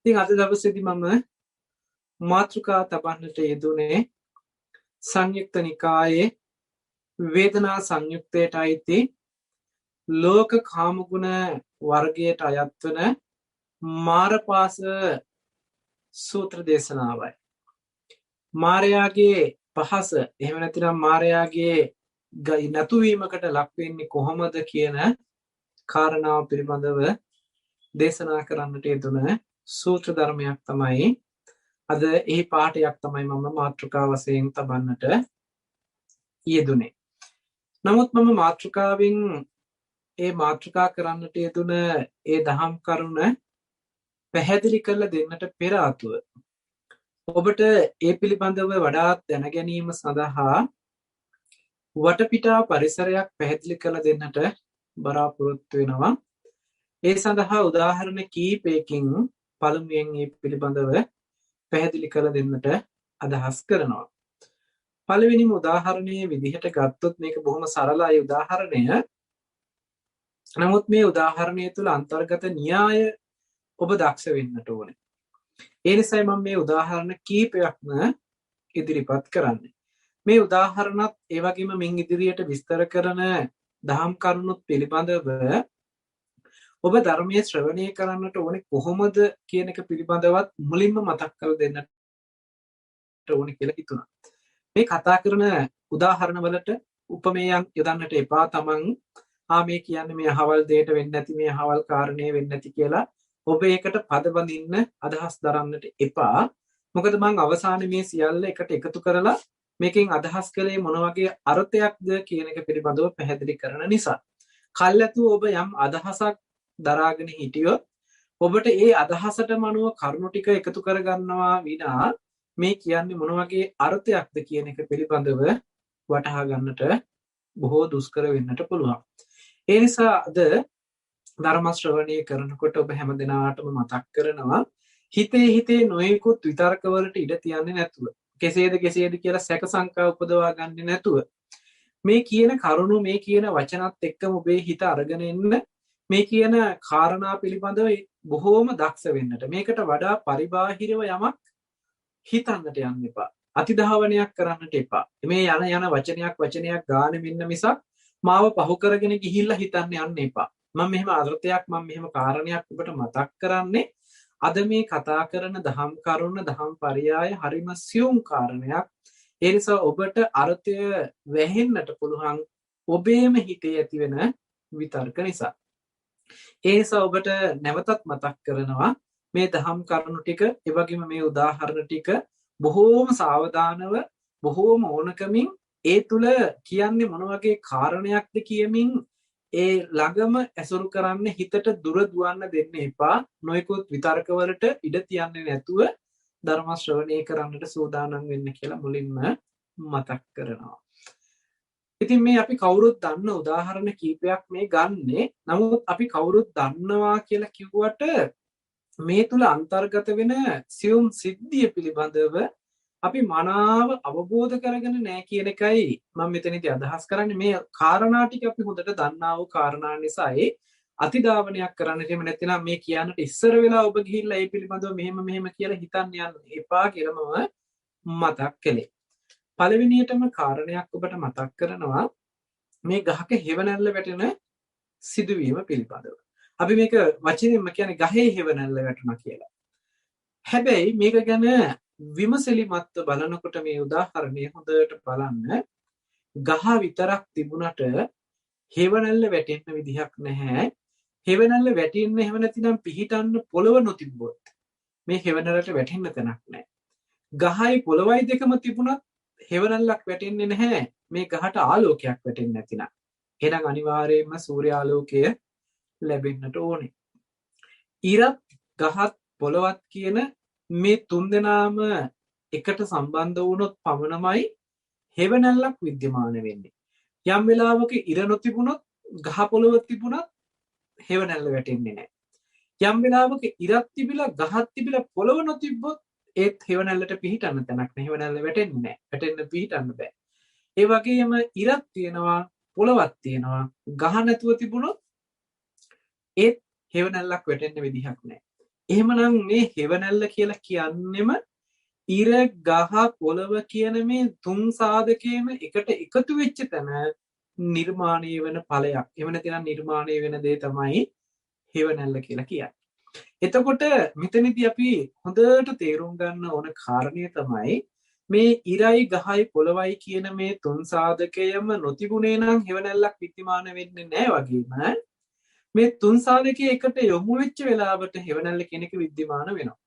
ඉතින් අද දවසේදී මම මාතෘකා තබන්නට යෙදුනේ සංයුක්ත නිකායේ වේදනා සංයුක්තයට අයිති ලෝක කාමගුණ වර්ගයට අයත් වන මාරපාස සූත්‍ර දේශනාවයි. මාරයාගේ පහස එහෙම නැතිනම් මාරයාගේ නැතුවීමකට ලක් වෙන්නේ කොහොමද කියන කාරණාව පිළිබඳව දේශනා කරන්නට යෙදුන සූත්‍ර ධර්මයක් තමයි අද එහි පාඩයක් තමයි මම මාතෘකා වශයෙන් තබන්නට යෙදුනේ. නමුත් මම මාතෘකාවෙන් මාතෘකා කරන්නට යෙදුන දහම් කරුණ පැහැදිලි කරලා දෙන්නට පෙර ආතුව ඔබට පිළිබඳව වඩාත් දැන ගැනීම සඳහා වටපිටා පරිසරයක් පැහැදිලි කරලා දෙන්නට බලාපොරොත්තු වෙනවා. ඒ සඳහා උදාහරණ කීපයකින් පළමුවෙන් පිළිබඳව පැහැදිලි කරලා දෙන්නට අදහස් කරනවා. පළවෙනිම උදාහරණයේ විදිහට ගත්තොත් මේක බොහොම සරලයි උදාහරණය. නමුත් මේ උදාහරණය තුළ අන්තර්ගත න්‍යාය ඔබ දක්ෂ වෙන්නට ඕනේ. ඒ නිසායි මම මේ උදාහරණ කීපයක්ම ඉදිරිපත් කරන්නේ. මේ උදාහරණත් ඒ වගේම මින් ඉදිරියට විස්තර කරන දහම් කරුණුත් පිළිබඳව ඔබ ධර්මයේ ශ්‍රවණය කරන්නට ඕනේ කොහොමද කියන එක පිළිබඳවත් මුලින්ම මතක් කර දෙන්නට ඕනේ කියලා හිතුණා. මේ කතා කරන උදාහරණ වලට උපමේයන් යොදන්නට එපා. තමන් මේ කියන්නේ මේ අහවල් දෙයට වෙන්නේ නැති මේ අහවල් කාරණේ වෙන්නේ නැති කියලා ඔබ ඒකට පද බඳින්න අදහස් දරන්නට එපා. මොකද මම අවසානයේ මේ සියල්ල එකට එකතු කරලා මේකෙන් අදහස් කළේ මොන වගේ අර්ථයක්ද කියන එක පිළිබඳව පැහැදිලි කරන නිසා. කල්ැතුව ඔබ යම් අදහසක් දරාගෙන හිටියොත් ඔබට ඒ අදහසටම අනුව කරුණු ටික එකතු කරගන්නවා විනා මේ කියන්නේ මොන වගේ අර්ථයක්ද කියන එක පිළිබඳව වටහා ගන්නට බොහෝ දුෂ්කර වෙන්නට පුළුවන්. ඒ නිසා අද ධර්ම ශ්‍රවණය කරනකොට ඔබ හැමදෙනාටම මතක් කරනවා හිතේ නොයෙකුත් විතර්ක වලට ඉඩ තියන්නේ නැතුව කෙසේද කියලා සැක සංකා උපදවා ගන්නේ නැතුව මේ කියන කරුණු මේ කියන වචනත් එක්කම ඔබේ හිත අරගෙන එන්න මේ කියන කාරණා පිළිබඳව බොහෝම දක්ෂ වෙන්නට. මේකට වඩා පරිබාහිරව යමක් හිතන්නට යන්න එපා. අතිධාවනයක් කරන්නට එපා. මේ යන වචනයක් ගාන වෙන්න මිසක් මාව පහු කරගෙන ගිහිල්ලා හිතන්න යන්න එපා. මම මෙහෙම අර්ථයක් මම මෙහෙම කාරණයක් ඔබට මතක් කරන්නේ අද මේ කතා කරන දහම් කරුණ දහම් පරයය හරිම සියුම් කාරණයක්. ඒ නිසා ඔබට අර්ථය වැහෙන්නට පුළුවන් ඔබේම හිතේ ඇති වෙන විතර්ක නිසා. ඒ නිසා ඔබට නැවතත් මතක් කරනවා මේ දහම් කරුණු ටික ඒ වගේම මේ උදාහරණ ටික බොහෝම සාවධානව බොහෝම ඕනකමින් ඒ තුල කියන්නේ මොන වගේ කාරණයක්ද කියමින් ඒ ළඟම ඇසුරු කරන්න හිතට දුර දුවන්න දෙන්න එපා. නොයෙකුත් විතර්ක වලට ඉඩ තියන්නේ නැතුව ධර්ම ශ්‍රවණය කරන්නට සූදානම් වෙන්න කියලා මුලින්ම මතක් කරනවා. ඉතින් මේ අපි කවුරුත් දන්න උදාහරණ කීපයක් මේ ගන්නෙ. නමුත් අපි කවුරුත් දන්නවා කියලා කිව්වට මේ තුල අන්තර්ගත වෙන සියුම් සිද්ධිය පිළිබඳව අපි මනාව අවබෝධ කරගෙන නැහැ කියන එකයි මම මෙතනදී අදහස් කරන්නේ. මේ කාරණා ටික අපි හොඳට දන්නා වූ කාරණා නිසායි අතිධාවනයක් කරන්න. එහෙම නැත්නම් මේ කියන්නට ඉස්සර වෙලා ඔබ ගිහිල්ලා ඒ පිළිබඳව මෙහෙම කියලා හිතන්න යන්න එපා කියලා මම මතක් කළේ. පළවෙනියටම කාරණයක් ඔබට මතක් කරනවා මේ ගහක හෙවණැල්ල වැටෙන සිදුවීම පිළිබඳව. අපි මේක වචනෙන්ම කියන්නේ ගහේ හෙවණැල්ල වැටුණා කියලා. හැබැයි මේක ගැන විමසිලිමත්ව බලනකොට මේ උදාහරණය හොඳට බලන්න ගහ විතරක් තිබුණට හෙවණැල්ල වැටෙන්න විදිහක් නැහැ. හෙවණැල්ල වැටෙන්න එහෙම නැතිනම් පිහිටන්න පොළව නොතිබ්බොත් මේ හෙවණැල්ලට වැටෙන්න තැනක් නැහැ. ගහයි පොළවයි දෙකම තිබුණත් හෙවණැල්ලක් වැටෙන්නේ නැහැ මේ ගහට ආලෝකයක් වැටෙන්නේ නැතිනම්. එහෙනම් අනිවාර්යයෙන්ම සූර්යාලෝකය ලැබෙන්නට ඕනේ. ඉරත් ගහත් පොළවත් කියන මේ තුන්දෙනාම එකට සම්බන්ධ වුණොත් පමණමයි හෙවණැල්ලක් විද්‍යමාන වෙන්නේ. යම් වෙලාවක ඉර නොතිබුණොත් ගහ පොළව තිබුණත් හෙවණැල්ල වැටෙන්නේ නැහැ. යම් වෙලාවක ඉරක් තිබිලා ගහක් තිබිලා පොළව නොතිබ්බොත් ඒත් හෙවණැල්ලට පිහිටන්න තැනක් නැහැ. හෙවණැල්ල වැටෙන්නේ නැහැ. වැටෙන්න පිහිටන්න බෑ. ඒ වගේම ඉරක් තියෙනවා පොළවක් තියෙනවා. ගහ නැතුව තිබුණොත් ඒත් හෙවණැල්ලක් වැටෙන්න විදිහක් නැහැ. එහෙමනම් මේ හෙවණැල්ල කියලා කියන්නෙම ඉර ගහ පොළව කියන මේ තුන් සාධකයේම එකට එකතු වෙච්ච තැන නිර්මාණය වෙන ඵලයක්. එහෙම නැත්නම් නිර්මාණය වෙන දේ තමයි හෙවණැල්ල කියලා කියන්නේ. එතකොට මෙතනදී අපි හොඳට තේරුම් ගන්න ඕන කාරණය තමයි මේ ඉරයි ගහයි පොළවයි කියන මේ තුන් සාධකයම නොතිබුණේ නම් හෙවණැල්ලක් විද්‍යමාන වෙන්නේ නැහැ වගේම මේ තුන් සාධකයේ එකට යොමු වෙච්ච වෙලාවට හෙවණැල්ල කියන එක විද්‍යමාන වෙනවා.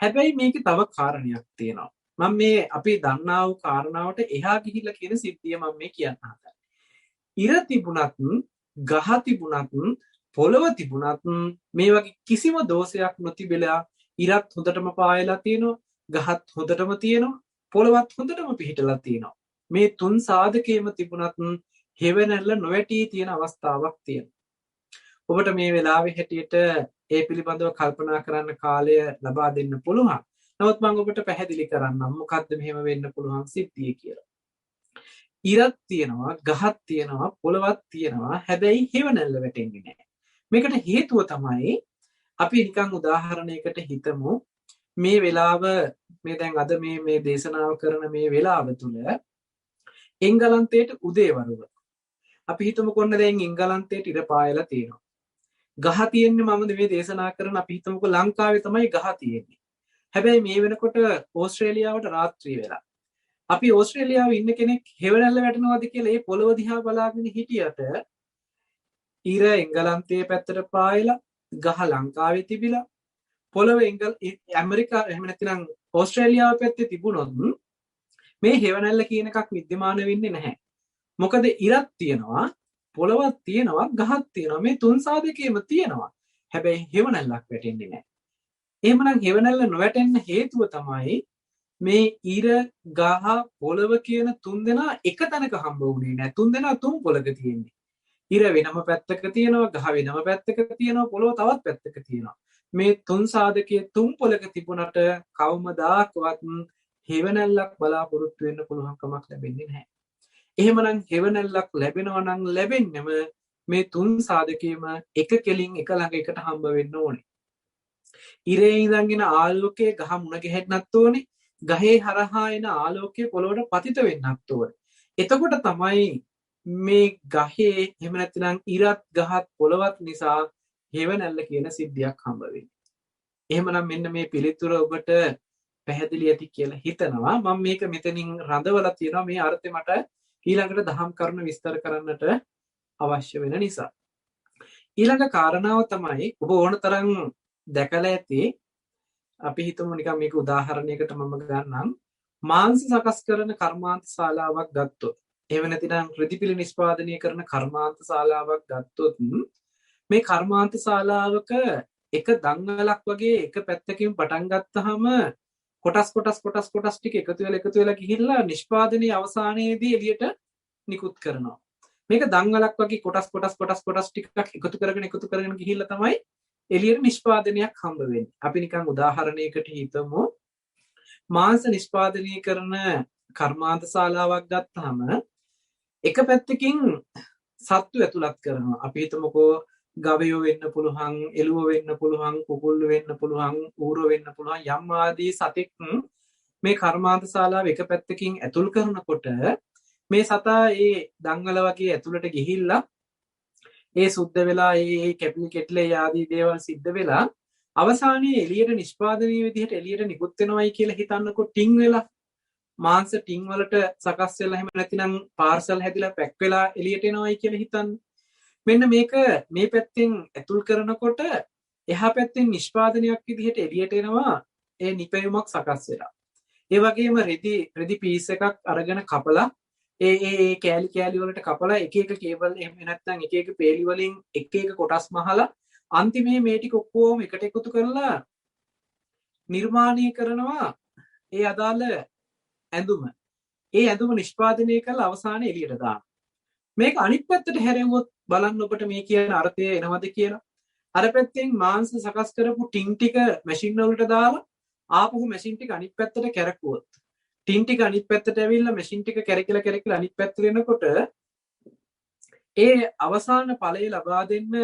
හැබැයි මේකේ තව කාරණයක් තියෙනවා. මම මේ අපි දන්නා වූ කාරණාවට එහා ගිහිල්ලා කියන සිද්ධිය මම මේ කියන්න හදන්නේ. ඉර තිබුණත්, ගහ තිබුණත්, පොළව තිබුණත් මේ වගේ කිසිම දෝෂයක් නොතිබෙලා ඉරත් හොඳටම පායලා තියෙනවා, ගහත් හොඳටම තියෙනවා, පොළවත් හොඳටම පිහිටලා තියෙනවා. මේ තුන් සාධකේම තිබුණත් හෙවණැල්ල නොවැටී තියෙන අවස්ථාවක් තියෙනවා. ඔබට මේ වෙලාවේ හැටියට ඒ පිළිබඳව කල්පනා කරන්න කාලය ලබා දෙන්න පුළුවන්. නමුත් මම ඔබට පැහැදිලි කරන්නම් මොකද්ද මෙහෙම වෙන්න පුළුවන් සිද්ධිය කියලා. ඉරක් තියෙනවා, ගහක් තියෙනවා, පොළවක් තියෙනවා. හැබැයි හෙවණැල්ල වැටෙන්නේ නැහැ. මේකට හේතුව තමයි අපි නිකන් උදාහරණයකට හිතමු මේ වෙලාව මේ දැන් අද මේ දේශනාව කරන මේ වෙලාව තුල එංගලන්තයේ උදේවරුව. අපි හිතමු කොන්න දැන් එංගලන්තයේ ඉර පායලා තියෙනවා. ගහ තියෙන්නේ මම මේ දේශනා කරන අපි හිතමුකෝ ලංකාවේ තමයි ගහ තියෙන්නේ. හැබැයි මේ වෙනකොට ඕස්ට්‍රේලියාවට රාත්‍රී වෙලා. අපි ඕස්ට්‍රේලියාවේ ඉන්න කෙනෙක් හෙවණැල්ල වැටෙනවද කියලා ඒ පොළව දිහා බලාගෙන හිටියට ඉර එංගලන්තයේ පැත්තට පායලා ගහ ලංකාවේ තිබිලා පොළව ඇමරිකා එහෙම නැත්නම් ඕස්ට්‍රේලියාව පැත්තේ තිබුණොත් මේ හෙවණැල්ල කියන එකක් विद्यमान වෙන්නේ නැහැ. මොකද ඉරක් තියෙනවා, පොළවක් තියෙනවා, ගහක් තියෙනවා. මේ තුන් සාධකේම තියෙනවා. හැබැයි හෙවණැල්ලක් වැටෙන්නේ නැහැ. එහෙමනම් හෙවණැල්ල නොවැටෙන්න හේතුව තමයි මේ ඉර, ගහ, පොළව කියන තුන් දෙනා එක තැනක හම්බ වුණේ නැහැ. තුන් දෙනා තුන් පොළක තියෙන්නේ. ඉර වෙනම පැත්තක තියෙනවා, ගහ වෙනම පැත්තක තියෙනවා, පොළව තවත් පැත්තක තියෙනවා. මේ තුන් සාධකයේ තුන් පොළක තිබුණට කවමදාකවත් හෙවණැල්ලක් බලාපොරොත්තු වෙන්න පුළුවන් කමක් ලැබෙන්නේ නැහැ. එහෙමනම් හෙවණැල්ලක් ලැබෙනවා නම් ලැබෙන්නෙම මේ තුන් සාධකයේම එක කෙලින් එක ළඟ එකට හම්බ වෙන්න ඕනේ. ඉරේ ඉඳන්ගෙන ආලෝකයේ ගහ මුණ ගැහෙන්නත් ඕනේ. ගහේ හරහා එන ආලෝකයේ පොළොවට පතිත වෙන්නත් ඕනේ. එතකොට තමයි මේ ගහේ එහෙම නැත්නම් ඉරත් ගහත් පොළවත් නිසා හෙවණැල්ල කියන සිද්ධියක් හම්බ වෙන්නේ. එහෙමනම් මෙන්න මේ පිළිතුර ඔබට පැහැදිලි ඇති කියලා හිතනවා. මම මේක මෙතනින් රඳවලා තියෙනවා මේ අර්ථය මට ඊළඟට දහම් කරුණු විස්තර කරන්නට අවශ්‍ය වෙන නිසා. ඊළඟ කාරණාව තමයි ඔබ ඕන තරම් දැකලා ඇති. අපි හිතමු නිකන් මේක උදාහරණයකට මම ගන්නම්. මාංශ සකස් කරන කර්මාන්ත ශාලාවක් ගත්තොත්, එහෙම නැතිනම් ඍදිපිලි නිෂ්පාදනය කරන කර්මාන්ත ශාලාවක් ගත්තොත් මේ කර්මාන්ත ශාලාවක එක දංගලක් වගේ එක පැත්තකින් පටන් ගත්තාම කොටස් ටික එකතු වෙලා ගිහිල්ලා නිෂ්පාදනයේ අවසානයේදී එළියට නිකුත් කරනවා. මේක දංගලක් වගේ කොටස් ටිකක් එකතු කරගෙන ගිහිල්ලා තමයි එළියට නිෂ්පාදනයක් හම්බ වෙන්නේ. අපි නිකන් උදාහරණයකට හිතමු මාංශ නිෂ්පාදනය කරන කර්මාන්ත ශාලාවක් ගත්තාම එක පැත්තකින් සත්තු ඇතුළත් කරනවා. අපි හිතමුකෝ ගවයෝ වෙන්න පුළුවන්, එළුව වෙන්න පුළුවන්, කුකුල්ලු වෙන්න පුළුවන්, ඌරෝ වෙන්න පුළුවන් යම් ආදී සතෙක් මේ කර්මාන්ත ශාලාව එක පැත්තකින් ඇතුල් කරනකොට මේ සතා ඒ දංගල වගේ ඇතුළට ගිහිල්ලා ඒ සුද්ධ වෙලා ඒ කැපිලි කෙට්ලේ ආදී දේවල් සිද්ධ වෙලා අවසානයේ එළියට නිෂ්පාදනීය විදිහට එළියට නිකුත් වෙනවයි කියලා හිතන්නකො ටින් වෙලා මාංශ ටින් වලට සකස් වෙලා එහෙම නැතිනම් පාර්සල් හැදිලා පැක් වෙලා එළියට එනවයි කියලා හිතන්න. මෙන්න මේක මේ පැත්තෙන් ඇතුල් කරනකොට එහා පැත්තෙන් නිෂ්පාදනයක් විදිහට එළියට එනවා ඒ නිපැයුමක් සකස් වෙලා. ඒ වගේම රෙදි පීස් එකක් අරගෙන කපලා ඒ කෑලි වලට කපලා එක එක කේබල් එහෙම නැත්නම් එක එක පේලි වලින් එක එක කොටස් මහලා අන්තිමේ මේ ටික ඔක්කොම එකට එකතු කරලා නිර්මාණය කරනවා ඒ අදාළ ඇඳුම. ඒ ඇඳුම නිෂ්පාදනය කරලා අවසානයේ එළියට දානවා. මේක අනිත් පැත්තට හැරෙව්වොත් බලන්න ඔබට මේ කියන අර්ථය එනවද කියලා. අර පැත්තෙන් මාංශ සකස් කරපු ටින් ටික මැෂින් වලට දාලා ආපහු මැෂින් ටික අනිත් පැත්තට කැරකුවොත් ටින් ටික අනිත් පැත්තට ඇවිල්ලා මැෂින් ටික කැරකිලා අනිත් පැත්තට එනකොට ඒ අවසාන ඵලය ලබා දෙන්න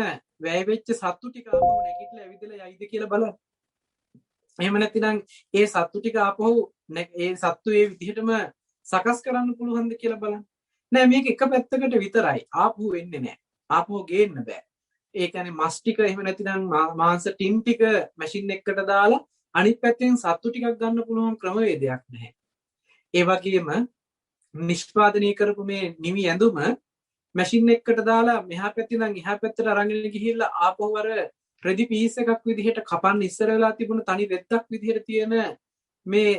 වැය වෙච්ච සත්තු ටික ආපහු නැගිටලා ඇවිදලා යයිද කියලා බලන්න. එහෙම නැතිනම් ඒ සත්තු ටික ආපහු ඒ සත්තු ඒ විදිහටම සකස් කරන්න පුළුවන්ද කියලා බලන්න. නෑ මේක එක පැත්තකට විතරයි. ආපහු වෙන්නේ නෑ. ආපහු ගේන්න බෑ. ඒ කියන්නේ මස් ටික එහෙම නැතිනම් මාංශ ටින් ටික මැෂින් එකකට දාලා අනිත් පැත්තෙන් සත්තු ටිකක් ගන්න පුළුවන් ක්‍රමවේදයක් නැහැ. ඒ වගේම නිෂ්පාදනය කරපු මේ නිවි ඇඳුම මැෂින් එකකට දාලා මෙහා පැත්තේ නම් එහා පැත්තට අරගෙන ගිහිල්ලා ආපහු අර රෙදි පීස් එකක් විදිහට කපන්න ඉස්සර වෙලා තිබුණ තනි රෙද්දක් විදිහට තියෙන මේ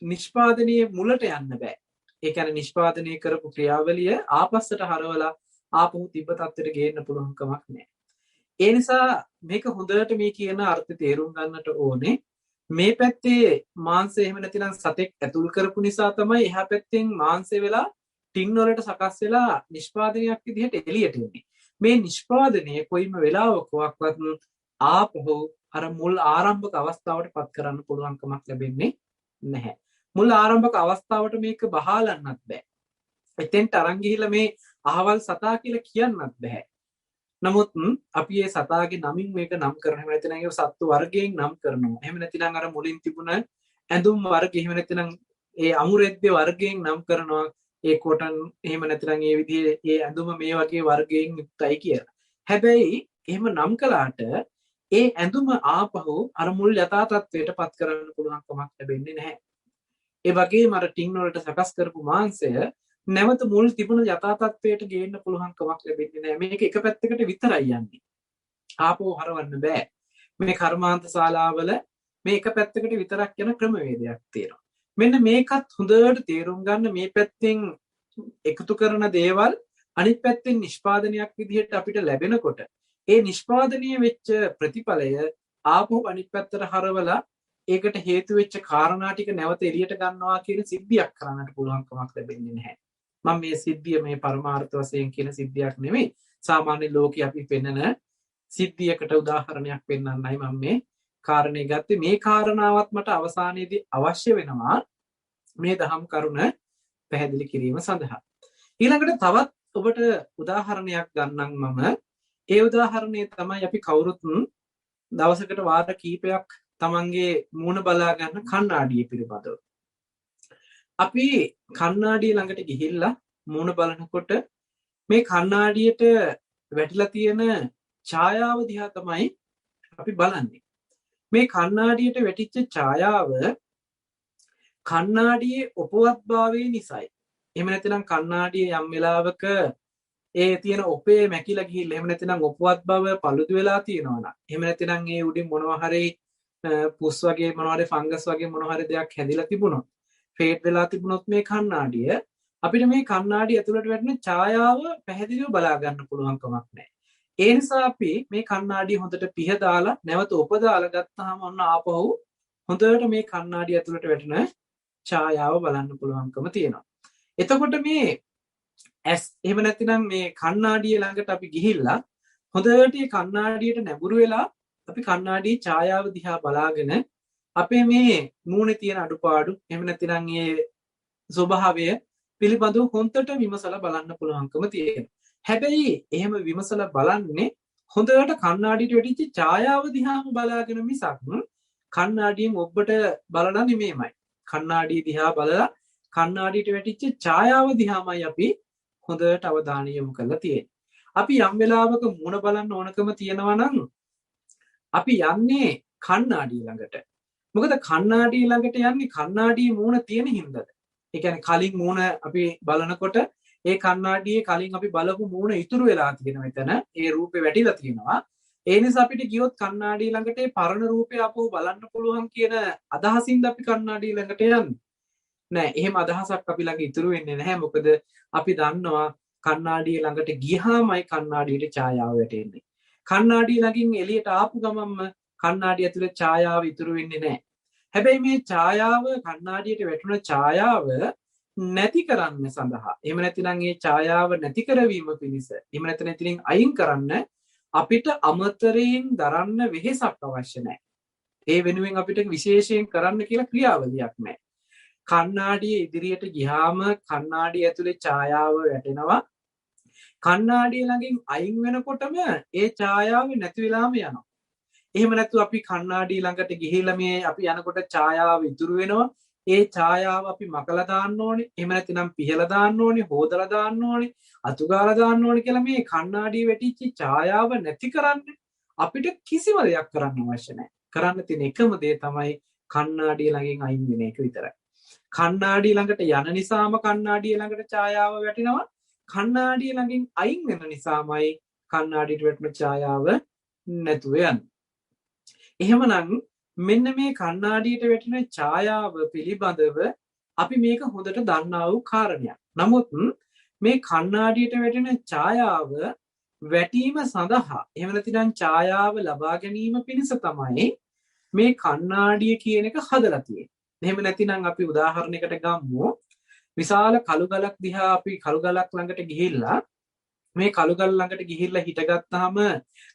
නිෂ්පාදනයේ මුලට යන්න බෑ. ඒ කියන්නේ නිෂ්පාදනය කරපු ක්‍රියාවලිය ආපස්සට හරවලා ආපහු තිබ්බ තත්ත්වයට ගේන්න පුළුවන් කමක් නැහැ. ඒ නිසා මේක හොඳට මේ කියන අර්ථය තේරුම් ගන්නට ඕනේ. මේ පැත්තේ මාංශය එහෙම නැතිනම් සතෙක් ඇතුල් කරපු නිසා තමයි එහා පැත්තෙන් මාංශය වෙලා ටින් වලට සකස් වෙලා නිෂ්පාදනයක් විදිහට එළියට එන්නේ. මේ නිෂ්පාදනය කොයිම වෙලාවකවත් ආපහු අර මුල් ආරම්භක අවස්ථාවට පත් කරන්න පුළුවන් කමක් ලැබෙන්නේ නැහැ. මුල් ආරම්භක අවස්ථාවට මේක බහාලන්නත් බෑ. එතෙන්ට අරන් ගිහිල්ලා මේ අහවල් සතා කියලා කියන්නත් බෑ. නමුත් අපි මේ සතාගේ නමින් මේක නම් කරනවා. එහෙම නැත්නම් ඒ සත්තු වර්ගයෙන් නම් කරනවා. එහෙම නැත්නම් අර මුලින් තිබුණ ඇඳුම් වර්ගය එහෙම නැත්නම් ඒ අමුරෙද්දේ වර්ගයෙන් නම් කරනවා. ඒ කොටන් එහෙම නැත්නම් ඒ විදිහේ ඒ ඇඳුම මේ වගේ වර්ගයෙන් යුක්තයි කියලා. හැබැයි එහෙම නම් කළාට ඒ ඇඳුම ආපහු අර මුල් යථා තත්ත්වයට පත් කරන්න පුළුවන් කමක් ලැබෙන්නේ නැහැ. ඒ වගේම අර ටින් වලට සකස් කරපු මාංශය නැවත මුල් තිබුණ යථා තත්ත්වයට ගේන්න පුළුවන් කමක් ලැබෙන්නේ නැහැ. මේක එක පැත්තකට විතරයි යන්නේ. ආපහු හරවන්න බෑ. මේ කර්මාන්ත ශාලාවල මේ එක පැත්තකට විතරක් යන ක්‍රමවේදයක් තියෙනවා. මෙන්න මේකත් හොඳට තේරුම් ගන්න. මේ පැත්තෙන් එකතු කරන දේවල් අනිත් පැත්තෙන් නිෂ්පාදනයක් විදිහට අපිට ලැබෙනකොට ඒ නිෂ්පාදනීය වෙච්ච ප්‍රතිඵලය ආපහු අනිත් පැත්තට හරවලා ඒකට හේතු වෙච්ච කාරණා ටික නැවත එළියට ගන්නවා කියන සිද්ධියක් කරන්නට පුළුවන් කමක් ලැබෙන්නේ නැහැ. මම මේ සිද්ධිය මේ පරමාර්ථ වශයෙන් කියන සිද්ධියක් නෙමෙයි. සාමාන්‍ය ලෝකේ අපි පෙන්නන සිද්ධියකට උදාහරණයක් පෙන්වන්නයි මම මේ කාරණේ ගත්තේ. මේ කාරණාවත් මට අවසානයේදී අවශ්‍ය වෙනවා මේ දහම් කරුණ පැහැදිලි කිරීම සඳහා. ඊළඟට තවත් ඔබට උදාහරණයක් ගන්නම් මම. ඒ උදාහරණය තමයි අපි කවුරුත් දවසකට වාර කීපයක් තමන්ගේ මූණ බලා ගන්න කණ්ණාඩිය පිළිබඳව. අපි කණ්ණාඩිය ළඟට ගිහිල්ලා මූණ බලනකොට මේ කණ්ණාඩියට වැටිලා තියෙන ඡායාව දිහා තමයි අපි බලන්නේ. මේ කණ්ණාඩියට වැටිච්ච ඡායාව කණ්ණාඩියේ උපවත්භාවය නිසායි. එහෙම නැත්නම් කණ්ණාඩියේ යම් වෙලාවක ඒ තියෙන ඔපේ මැකිලා ගිහිල්ලා එහෙම නැත්නම් උපවත්භාවය paludu වෙලා තියෙනවා නම් එහෙම නැත්නම් ඒ උඩින් මොනවා හරි පුස් වගේ මොනවා හරි ෆංගස් වගේ මොනවා හරි දෙයක් හැදිලා තිබුණොත් ෆේඩ් වෙලා තිබුණොත් මේ කණ්ණාඩිය අපිට මේ කණ්ණාඩිය ඇතුළට වැටෙන ඡායාව පැහැදිලිව බලා ගන්න පුළුවන් කමක් නැහැ. ඒ නිසා අපි මේ කණ්ණාඩිය හොඳට පිහදාලා නැවත උපදාලා ගත්තාම ඔන්න ආපහු හොඳට මේ කණ්ණාඩිය ඇතුළට වැටෙන ඡායාව බලන්න පුළුවන්කම තියෙනවා. එතකොට මේ ඇස් එහෙම නැතිනම් මේ කණ්ණාඩිය ළඟට අපි ගිහිල්ලා හොඳට මේ කණ්ණාඩියට නැඹුරු වෙලා අපි කණ්ණාඩියේ ඡායාව දිහා බලාගෙන අපේ මේ මූණේ තියෙන අඩුපාඩු එහෙම නැතිනම් ඒ ස්වභාවය පිළිබඳව හොඳට විමසලා බලන්න පුළුවන්කම තියෙනවා. හැබැයි එහෙම විමසලා බලන්නේ හොඳට කණ්ණාඩියට වැටිච්ච ඡායාව දිහාම බලාගෙන මිසක් කණ්ණාඩියෙන් ඔබට බලලා නෙමෙයිමයි. කණ්ණාඩිය දිහා බලලා කණ්ණාඩියට වැටිච්ච ඡායාව දිහාමයි අපි හොඳට අවධානය යොමු කරලා තියෙන්නේ. අපි යම් වෙලාවක මූණ බලන්න ඕනකම තියෙනවා නම් අපි යන්නේ කණ්ණාඩිය ළඟට. මොකද කණ්ණාඩිය ළඟට යන්නේ කණ්ණාඩියේ මූණ තියෙන හින්දාද? ඒ කියන්නේ කලින් මූණ අපි බලනකොට ඒ කණ්ණාඩියේ කලින් අපි බලපු මූණ ඉතුරු වෙලා තියෙනවා එතන. ඒ රූපේ වැටිලා තියෙනවා. ඒ නිසා අපිට ගියොත් කණ්ණාඩිය ළඟට ඒ පරණ රූපය අපව බලන්න පුළුවන් කියන අදහසින්ද අපි කණ්ණාඩිය ළඟට යන්නේ. නෑ, එහෙම අදහසක් අපි ළඟ ඉතුරු වෙන්නේ නැහැ. මොකද අපි දන්නවා කණ්ණාඩිය ළඟට ගියාමයි කණ්ණාඩියට ඡායාව වැටෙන්නේ. කණ්ණාඩිය ළඟින් එළියට ආපු ගමන්ම කණ්ණාඩිය ඇතුලේ ඡායාව ඉතුරු වෙන්නේ නැහැ. හැබැයි මේ ඡායාව කණ්ණාඩියට වැටුණ ඡායාව නැති කරන්න සඳහා එහෙම නැතිනම් මේ ඡායාව නැති කරවීම පිණිස එහෙම නැත්නම් ඉතින් අයින් කරන්න අපිට අමතරයෙන් දරන්න වෙහෙසක් අවශ්‍ය නැහැ. ඒ වෙනුවෙන් අපිට විශේෂයෙන් කරන්න කියලා ක්‍රියාවලියක් නැහැ. කණ්ණාඩිය ඉදිරියට ගියාම කණ්ණාඩිය ඇතුලේ ඡායාව වැටෙනවා. කණ්ණාඩිය ළඟින් අයින් වෙනකොටම ඒ ඡායාව නැති වෙලාම යනවා. එහෙම නැතු අපි කණ්ණාඩිය ළඟට ගිහිල්ලා මේ අපි යනකොට ඡායාව ඉතුරු වෙනවා. ඒ ඡායාව අපි මකලා දාන්න ඕනේ. එහෙම නැතිනම් පිහලා දාන්න ඕනේ, හොදලා දාන්න ඕනේ, අතු ගාලා දාන්න ඕනේ කියලා මේ කණ්ණාඩියේ වැටිච්ච ඡායාව නැති කරන්න අපිට කිසිම දෙයක් කරන්න අවශ්‍ය නැහැ. කරන්න තියෙන එකම දේ තමයි කණ්ණාඩිය ළඟින් අයින් වෙන එක විතරයි. කණ්ණාඩිය ළඟට යන නිසාම කණ්ණාඩිය ළඟට ඡායාව වැටෙනවා. කණ්ණාඩිය ළඟින් අයින් වෙන නිසාමයි කණ්ණාඩියට වැටෙන ඡායාව නැතුව යන්නේ. එහෙමනම් මෙන්න මේ කණ්ණාඩියට වැටෙන ඡායාව පිළිබඳව අපි මේක හොඳට දන්නා වූ කාරණයක්. නමුත් මේ කණ්ණාඩියට වැටෙන ඡායාව වැටීම සඳහා එහෙම නැතිනම් ඡායාව ලබා ගැනීම පිණිස තමයි මේ කණ්ණාඩිය කියන එක හදලා තියෙන්නේ. එහෙම නැතිනම් අපි උදාහරණයකට ගමු. විශාල කළු ගලක් දිහා අපි කළු ගලක් ළඟට ගිහිල්ලා මේ කළු ගල ළඟට ගිහිල්ලා හිටගත්තාම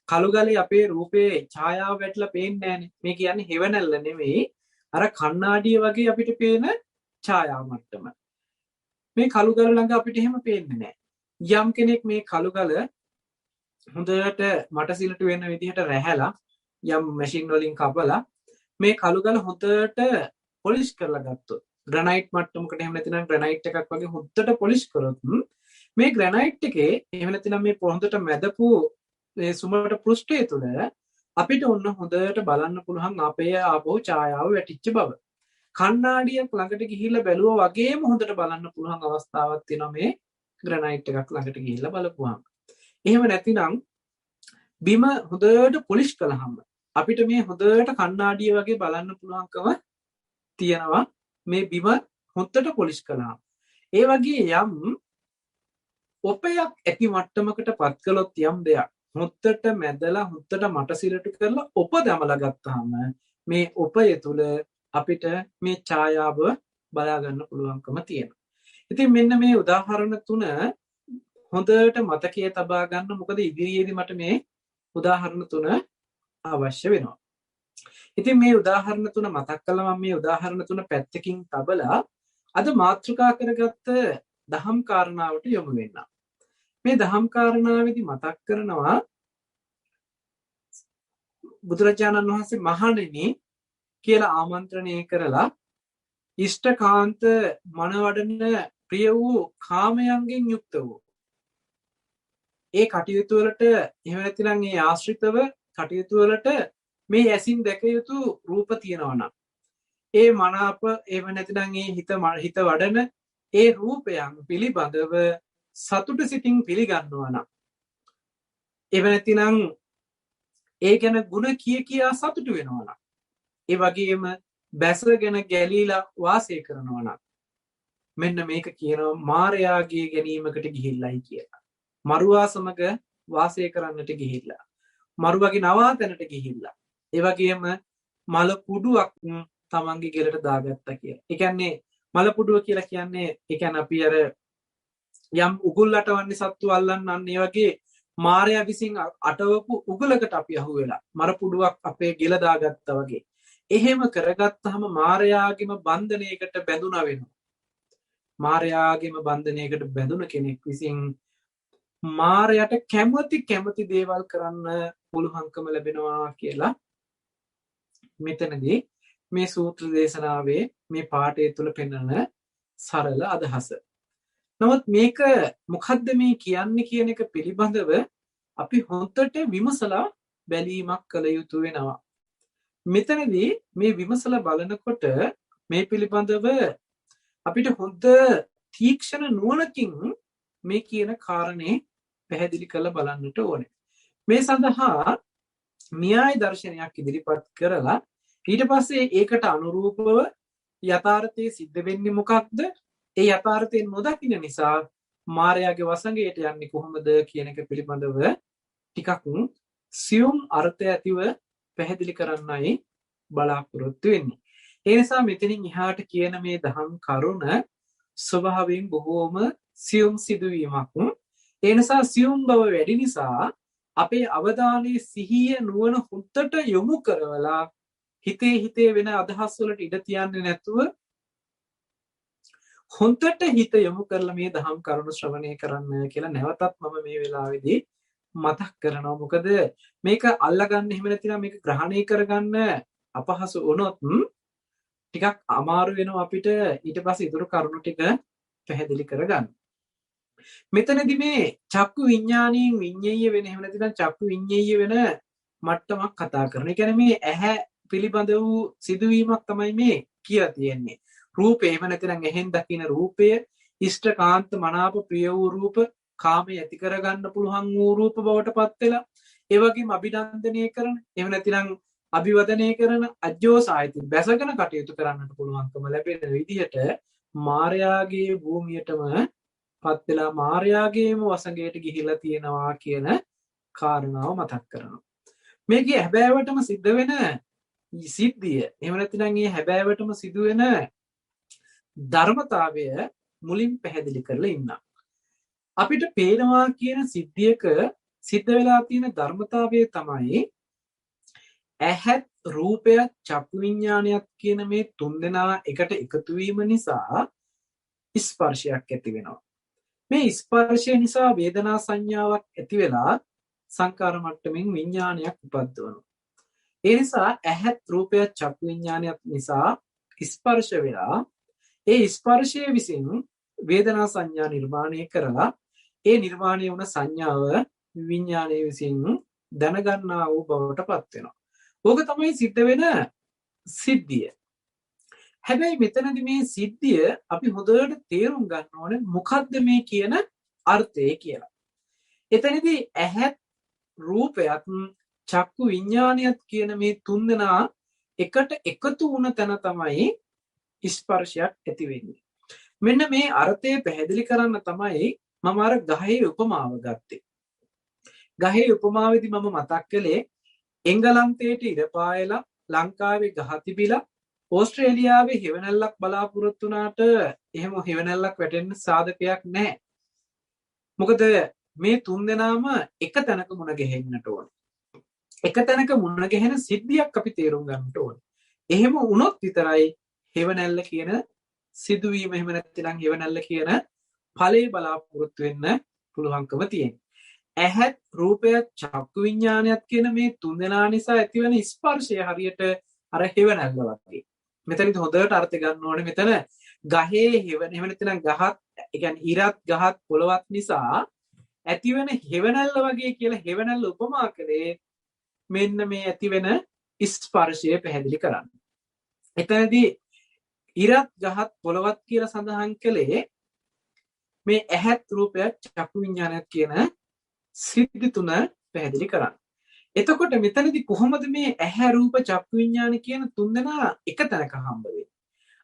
කළු ගලේ අපේ රූපේ ඡායාව වැටලා පේන්නේ නැහනේ. මේ කියන්නේ හෙවණැල්ල නෙමෙයි. අර කණ්ණාඩිය වගේ අපිට පේන ඡායාව මට්ටම. මේ කළු ගල ළඟ අපිට එහෙම පේන්නේ නැහැ. යම් කෙනෙක් මේ කළු ගල හොඳට මටසිලට වෙන විදිහට රැහැලා යම් මැෂින් වලින් කපලා මේ කළු ගල හොඳට පොලිෂ් කරලා ගත්තොත් ග්‍රැනයිට් මට්ටමකට එහෙම නැතිනම් ග්‍රැනයිට් එකක් වගේ හොඳට පොලිෂ් කරොත් මේ ග්‍රැනයිට් එකේ එහෙම නැතිනම් මේ හොඳට මැදපු මේ සුමට පෘෂ්ඨය තුල අපිට ඔන්න හොඳට බලන්න පුළුවන් අපේ ආපහු ඡායාව වැටිච්ච බව. කණ්ණාඩියක් ළඟට ගිහිල්ලා බැලුවා වගේම හොඳට බලන්න පුළුවන් අවස්ථාවක් තියෙනවා මේ ග්‍රැනයිට් එකක් ළඟට ගිහිල්ලා බලපුවාම. එහෙම නැතිනම් බිම හොඳට පොලිෂ් කළාම අපිට මේ හොඳට කණ්ණාඩිය වගේ බලන්න පුළුවන්කම තියෙනවා මේ බිම හොඳට පොලිෂ් කළාම. ඒ වගේ යම් ඔපයක් ඇති මට්ටමකට පත් කළොත් යම් දෙයක් හොත්තට මැදලා හොත්තට මටසිරට කරලා ඔප දමලා ගත්තාම මේ ඔපය තුල අපිට මේ ඡායාව බලා ගන්න පුළුවන්කම තියෙනවා. ඉතින් මෙන්න මේ උදාහරණ තුන හොඳට මතකයේ තබා ගන්න. මොකද ඉදිරියේදී මට මේ උදාහරණ තුන අවශ්‍ය වෙනවා. ඉතින් මේ උදාහරණ තුන මතක් කළා. මම මේ උදාහරණ තුන පැත්තකින් තබලා අද මාතෘකා කරගත්ත දහම් කාරණාවට යොමු වෙන්න. මේ දහම් කාරණාවේදී මතක් කරනවා බුදුරජාණන් වහන්සේ මහණෙනි කියලා ආමන්ත්‍රණය කරලා ඉෂ්ඨකාන්ත මනවඩන ප්‍රිය වූ කාමයන්ගෙන් යුක්ත වූ ඒ කටයුතු වලට එහෙම නැතිනම් ඒ ආශ්‍රිතව කටයුතු වලට මේ ඇසින් දැක යුතු රූප තියෙනවා නම් ඒ මනාප එහෙම නැතිනම් ඒ හිත වඩන ඒ රූපයන් පිළිබඳව සතුට සිතින් පිළිගන්නවා නම් එහෙම නැතිනම් ඒ ගැන ಗುಣ කියා සතුටු වෙනවා නම් ඒ වගේම බැසගෙන ගැලීලා වාසය කරනවා නම් මෙන්න මේක කියනවා මායාගේ ගැනීමකට ගිහිල්ලයි කියලා. මරුවා සමග වාසය කරන්නට ගිහිල්ලා. මරුවගේ නවාතැනට ගිහිල්ලා. ඒ වගේම මල පුඩුවක් තමන්ගේ ගෙලට දාගත්තා කියලා. ඒ කියන්නේ මල පුඩුව කියලා කියන්නේ ඒ කියන්නේ අපි අර යම් උගුල් අටවන්නේ සත්තු අල්ලන්න අන්න ඒ වගේ මායාව විසින් අටවපු උගලකට අපි අහු වෙලා මර පුඩුවක් අපේ ගෙල දාගත්තා වගේ. එහෙම කරගත්තාම මායාවගේම බන්ධනයකට බැඳුනා වෙනවා. මායාවගේම බන්ධනයකට බැඳුන කෙනෙක් විසින් මායාවට කැමති දේවල් කරන්න පුළුවන්කම ලැබෙනවා කියලා මෙතනදී මේ සූත්‍ර දේශනාවේ මේ පාඩය තුල පෙන්වන සරල අදහස. නමුත් මේක මොකද්ද මේ කියන්නේ කියන එක පිළිබඳව අපි හොඳට විමසලා බැලීමක් කළ යුතු වෙනවා. මෙතනදී මේ විමසලා බලනකොට මේ පිළිබඳව අපිට හොඳ තීක්ෂණ නුවණකින් මේ කියන කාරණේ පැහැදිලි කරලා බලන්නට ඕනේ. මේ සඳහා න්‍යාය දර්ශනයක් ඉදිරිපත් කරලා ඊට පස්සේ ඒකට අනුරූපව යථාර්ථයේ සිද්ධ වෙන්නේ මොකක්ද? ඒ යථාර්ථයෙන් නොදකින්න නිසා මායාවේ වසඟයට යන්නේ කොහොමද කියන එක පිළිබඳව ටිකක් සියුම් අර්ථය ඇතිව පැහැදිලි කරන්නයි බලාපොරොත්තු වෙන්නේ. ඒ නිසා මෙතනින් එහාට කියන මේ දහම් කරුණ ස්වභාවයෙන් බොහෝම සියුම් සිදුවීමක්. ඒ නිසා සියුම් බව වැඩි නිසා අපේ අවධානයේ සිහිය නුවණ හුත්තට යොමු කරවලා හිතේ වෙන අදහස් වලට ඉඩ තියන්නේ නැතුව හොන්දට හිත යොමු කරලා මේ දහම් කරුණු ශ්‍රවණය කරන්න කියලා නැවතත් මම මේ වෙලාවේදී මතක් කරනවා. මොකද මේක අල්ලගන්න එහෙම නැතිනම් මේක ග්‍රහණය කරගන්න අපහසු වුණොත් ටිකක් අමාරු වෙනවා අපිට ඊට පස්සේ ඉතුරු කරුණු ටික පැහැදිලි කරගන්න. මෙතනදී මේ චක්කු විඥාණයෙන් විඤ්ඤාය වෙන එහෙම නැතිනම් චක්කු විඤ්ඤාය වෙන මට්ටමක් කතා කරනවා. ඒ කියන්නේ මේ ඇහැ පිළිබඳ වූ සිදුවීමක් තමයි මේ කියලා තියෙන්නේ. රූපේ එහෙම නැතිනම් ඇහෙන් දකින රූපය ඉෂ්ඨකාන්ත මනාප ප්‍රිය වූ රූප කාමයේ ඇති කරගන්න පුළුවන් වූ රූප බවට පත් වෙලා ඒ වගේම අභිනන්දනය කරන එහෙම නැතිනම් අභිවදනය කරන අජ්ජෝසායතින් බැසගෙන කටයුතු කරන්නට පුළුවන්කම ලැබෙන විදිහට මායාගේ භූමියටම පත් වෙලා මායාගේම වසඟයට ගිහිලා තියෙනවා කියන කාරණාව මතක් කරනවා. මේකේ හැබෑවටම සිද්ධ වෙන සිද්ධිය එහෙම නැතිනම් මේ හැබෑවටම සිදුවෙන ධර්මතාවය මුලින් පැහැදිලි කරලා ඉන්නවා. අපිට පේනවා කියන සිද්ධියක සිද්ධ වෙලා තියෙන ධර්මතාවය තමයි ඇහත් රූපයත් චක්කු විඥානයත් කියන මේ තුන්දෙනා එකට එකතු වීම නිසා ස්පර්ශයක් ඇති වෙනවා. මේ ස්පර්ශය නිසා වේදනා සංඥාවක් ඇති වෙලා සංකාර මට්ටමින් විඥානයක් උපද්දවනවා. ඒ නිසා ඇහත් රූපයත් චක්කු විඥානයත් නිසා ස්පර්ශ වෙලා ඒ ස්පර්ශය විසින් වේදනා සංඥා නිර්මාණය කරලා ඒ නිර්මාණය වුණ සංඥාව විඥානය විසින් දැනගන්නා වූ බවට පත් වෙනවා. ඕක තමයි සිද්ධ වෙන සිද්ධිය. හැබැයි මෙතනදී මේ සිද්ධිය අපි හොඳට තේරුම් ගන්න ඕනේ මොකද්ද මේ කියන අර්ථය කියලා. එතනදී ඇහත් රූපයත් චක්කු විඥානයත් කියන මේ තුන්දෙනා එකට එකතු වුණ තැන තමයි ස්පර්ශයක් ඇති වෙන්නේ. මෙන්න මේ අර්ථය පැහැදිලි කරන්න තමයි මම අර ගහේ උපමාව ගත්තේ. ගහේ උපමාවේදී මම මතක් කළේ එංගලන්තයට ඉර පායලා ලංකාවේ ගහ තිබිලා ඕස්ට්‍රේලියාවේ හෙවණැල්ලක් බලාපොරොත්තු වුණාට එහෙම හෙවණැල්ලක් වැටෙන්න සාධකයක් නැහැ. මොකද මේ තුන්දෙනාම එක තැනක මුණ ගැහෙන්නට ඕන. එක තැනක මුණ ගැහෙන සිද්ධියක් අපි තේරුම් ගන්නට ඕන. එහෙම වුණොත් විතරයි හෙවණැල්ල කියන සිදුවීම එහෙම නැත්නම් හෙවණැල්ල කියන ඵලයේ බලාපොරොත්තු වෙන්න පුළුවන්කම තියෙනවා. ඇහත් රූපයත් චක්කු විඥානයත් කියන මේ තුන්දෙනා නිසා ඇතිවන ස්පර්ශය හරියට අර හෙවණැල්ල වගේ. මෙතනදි හොඳට අර්ථ ගන්න ඕනේ මෙතන ගහේ හෙවණ එහෙම නැත්නම් ගහත් ඒ කියන්නේ ඉරත් ගහත් පොළවත් නිසා ඇතිවන හෙවණැල්ල වගේ කියලා හෙවණැල්ල උපමා කළේ මෙන්න මේ ඇතිවෙන ස්පර්ශය පැහැදිලි කරන්න. එතනදී ඉරත් ගහත් පොළවත් කියලා සඳහන් කළේ මේ ඇහත් රූපයත් චක්කු විඥානයත් කියන සිද්ධි තුන පැහැදිලි කරන්න. එතකොට මෙතනදී කොහොමද මේ ඇහැ රූප චක්කු විඥාන කියන තුන්දෙනා එක තැනක හම්බ වෙන්නේ?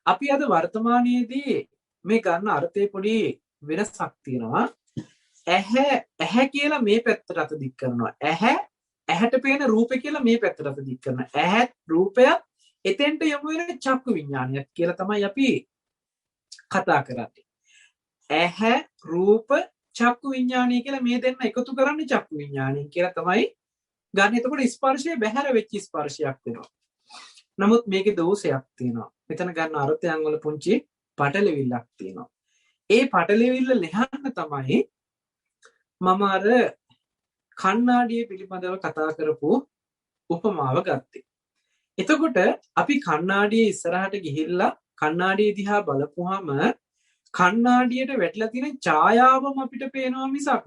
අපි අද වර්තමානයේදී මේ ගන්න අර්ථයේ පොඩි වෙනසක් තියෙනවා. ඇහැ කියලා මේ පැත්තට අත දික් කරනවා. ඇහැට පේන රූපේ කියලා මේ පැත්තට අත දික් කරනවා. ඇහත් රූපයත් එතෙන්ට යොමු වෙන චක්කු විඥානයත් කියලා තමයි අපි කතා කරන්නේ. ඇහැ රූප චක්කු විඥානය කියලා මේ දෙන්න එකතු කරන්නේ චක්කු විඥානයෙන් කියලා තමයි ගන්න. එතකොට ස්පර්ශය බැහැර වෙච්ච ස්පර්ශයක් වෙනවා. නමුත් මේකේ දෝෂයක් තියෙනවා. මෙතන ගන්න අර්ථයන් වල පුංචි පටලවිල්ලක් තියෙනවා. ඒ පටලවිල්ල ලියන්න තමයි මම අර කණ්ණාඩිය පිළිබඳව කතා කරපු උපමාව ගත්තේ. එතකොට අපි කණ්ණාඩියේ ඉස්සරහට ගිහිල්ලා කණ්ණාඩිය දිහා බලපුවාම කණ්ණාඩියට වැටලා තියෙන ඡායාවම අපිට පේනවා මිසක්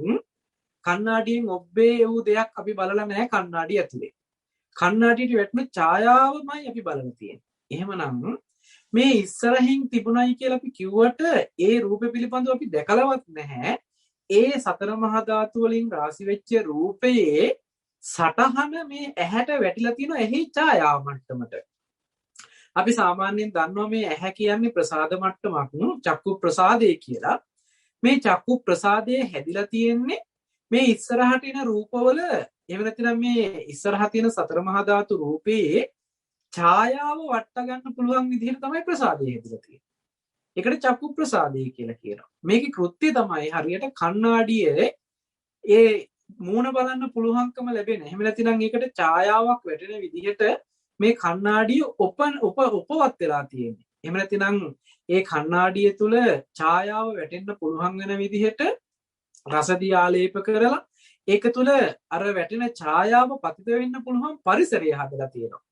කණ්ණාඩියෙන් ඔබ්බේ වූ දෙයක් අපි බලලා නැහැ කණ්ණාඩිය ඇතුලේ. කණ්ණාඩියට වැටෙන ඡායාවමයි අපි බලලා තියෙන්නේ. එහෙමනම් මේ ඉස්සරහින් තිබුණයි කියලා අපි කිව්වට ඒ රූපේ පිළිබඳව අපි දැකලවත් නැහැ. ඒ සතර මහා ධාතු වලින් රාශි වෙච්ච රූපයේ සටහන මේ ඇහැට වැටිලා තියෙන එහි ඡායාව මට්ටමට. අපි සාමාන්‍යයෙන් දන්නවා මේ ඇහැ කියන්නේ ප්‍රසාද මට්ටමක් චක්කු ප්‍රසාදේ කියලා. මේ චක්කු ප්‍රසාදයේ හැදිලා තියෙන්නේ මේ ඉස්සරහට එන රූපවල එහෙම නැත්නම් මේ ඉස්සරහ තියෙන සතර මහා ධාතු රූපයේ ඡායාව වට ගන්න පුළුවන් විදිහට තමයි ප්‍රසාදය හැදිලා තියෙන්නේ. ඒකට චක්කු ප්‍රසාදය කියලා කියනවා. මේකේ කෘත්‍යය තමයි හරියට කණ්ණාඩියේ ඒ මූණ බලන්න පුළුවන්කම ලැබෙන. එහෙම නැතිනම් ඒකට ඡායාවක් වැටෙන විදිහට මේ කණ්ණාඩිය උපවත් වෙලා තියෙන්නේ. එහෙම නැතිනම් ඒ කණ්ණාඩිය තුල ඡායාව වැටෙන්න පුළුවන් වෙන විදිහට රසදිය ආලේප කරලා ඒක තුල අර වැටෙන ඡායාව පතිත වෙන්න පුළුවන් පරිසරය හදලා තියෙනවා.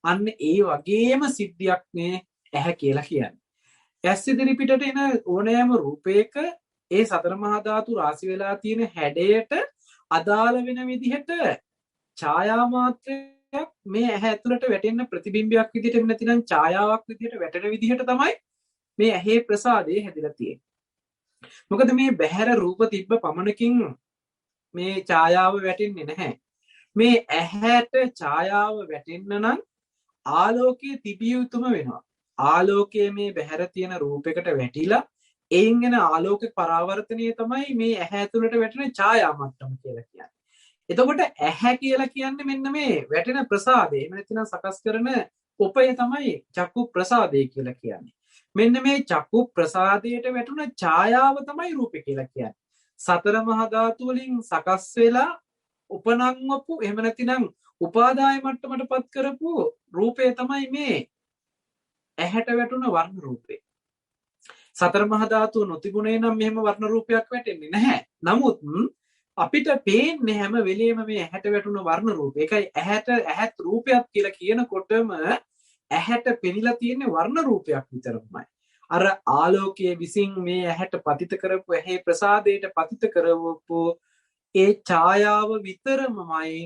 අන්න ඒ වගේම සිද්ධියක් මේ ඇහැ කියලා කියන්නේ. ඇස් ඉදිරි පිටට එන ඕනෑම රූපයක ඒ සතර මහා ධාතු රාශි වෙලා තියෙන හැඩයට අදාළ වෙන විදිහට ඡායා මාත්‍රයක් මේ ඇහැ ඇතුළට වැටෙන ප්‍රතිබිම්බයක් විදිහට එහෙම නැතිනම් ඡායාවක් විදිහට වැටෙන විදිහට තමයි මේ ඇහි ප්‍රසාදය හැදිලා තියෙන්නේ. මොකද මේ බහැර රූප තිබ්බ පමණකින් මේ ඡායාව වැටෙන්නේ නැහැ. මේ ඇහැට ඡායාව වැටෙන්න නම් ආලෝකයේ තිබිය යුතුම වෙනවා. ආලෝකයේ මේ බහැර තියෙන රූපයකට වැටිලා එයින් එන ආලෝක පරාවර්තනය තමයි මේ ඇහැ ඇතුළට වැටෙන ඡායා මට්ටම කියලා කියන්නේ. එතකොට ඇහැ කියලා කියන්නේ මෙන්න මේ වැටෙන ප්‍රසාදය. එහෙම නැත්නම් සකස් කරන උපය තමයි චක්කු ප්‍රසාදය කියලා කියන්නේ. මෙන්න මේ චක්කු ප්‍රසාදයට වැටුන ඡායාව තමයි රූපය කියලා කියන්නේ. සතර මහා ධාතු වලින් සකස් වෙලා උපනංවපු එහෙම නැතිනම් උපාදාය මට්ටමටපත් කරපු රූපය තමයි මේ ඇහැට වැටුන වර්ණ රූපේ. සතර මහා ධාතු නොතිබුණේ නම් මෙහෙම වර්ණ රූපයක් වැටෙන්නේ නැහැ. නමුත් අපිට පේන්නේ හැම වෙලෙම මේ ඇහැට වැටුන වර්ණ රූප. ඒකයි ඇහැත් රූපයක් කියලා කියනකොටම ඇහැට පෙනිලා තියෙන වර්ණ රූපයක් විතරමයි. අර ආලෝකයේ විසින් මේ ඇහැට පතිත කරපු ඇහි ප්‍රසාදයට පතිත කරවපු ඒ ඡායාව විතරමයි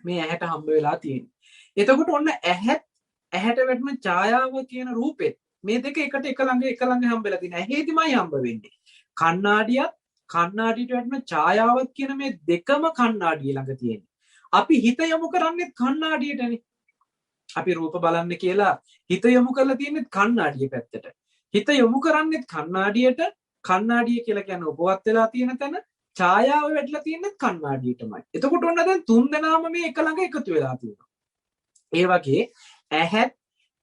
මේ ඇහැට හම්බ වෙලා තියෙන්නේ. එතකොට ඔන්න ඇහැට වැටෙන ඡායාව කියන රූපෙත් මේ දෙක එකට එක ළඟ හම්බෙලා තියෙන. ඇහෙදිමයි හම්බ වෙන්නේ. කණ්ණාඩියට වැටෙන ඡායාවත් කියන මේ දෙකම කණ්ණාඩිය ළඟ තියෙන්නේ. අපි හිත යොමු කරන්නේ කණ්ණාඩියටනේ. අපි රූප බලන්න කියලා හිත යොමු කරලා තියෙන්නේ කණ්ණාඩිය පැත්තට. හිත යොමු කරන්නේ කණ්ණාඩියට. කණ්ණාඩිය කියලා කියන්නේ උපවත් වෙලා තියෙන තැන. ඡායාව වැටලා තියෙන්නේ කණ්ණාඩියටමයි. එතකොට ඔන්න දැන් තුන් දෙනාම මේ එක ළඟ එකතු වෙලා තියෙනවා. ඒ වගේ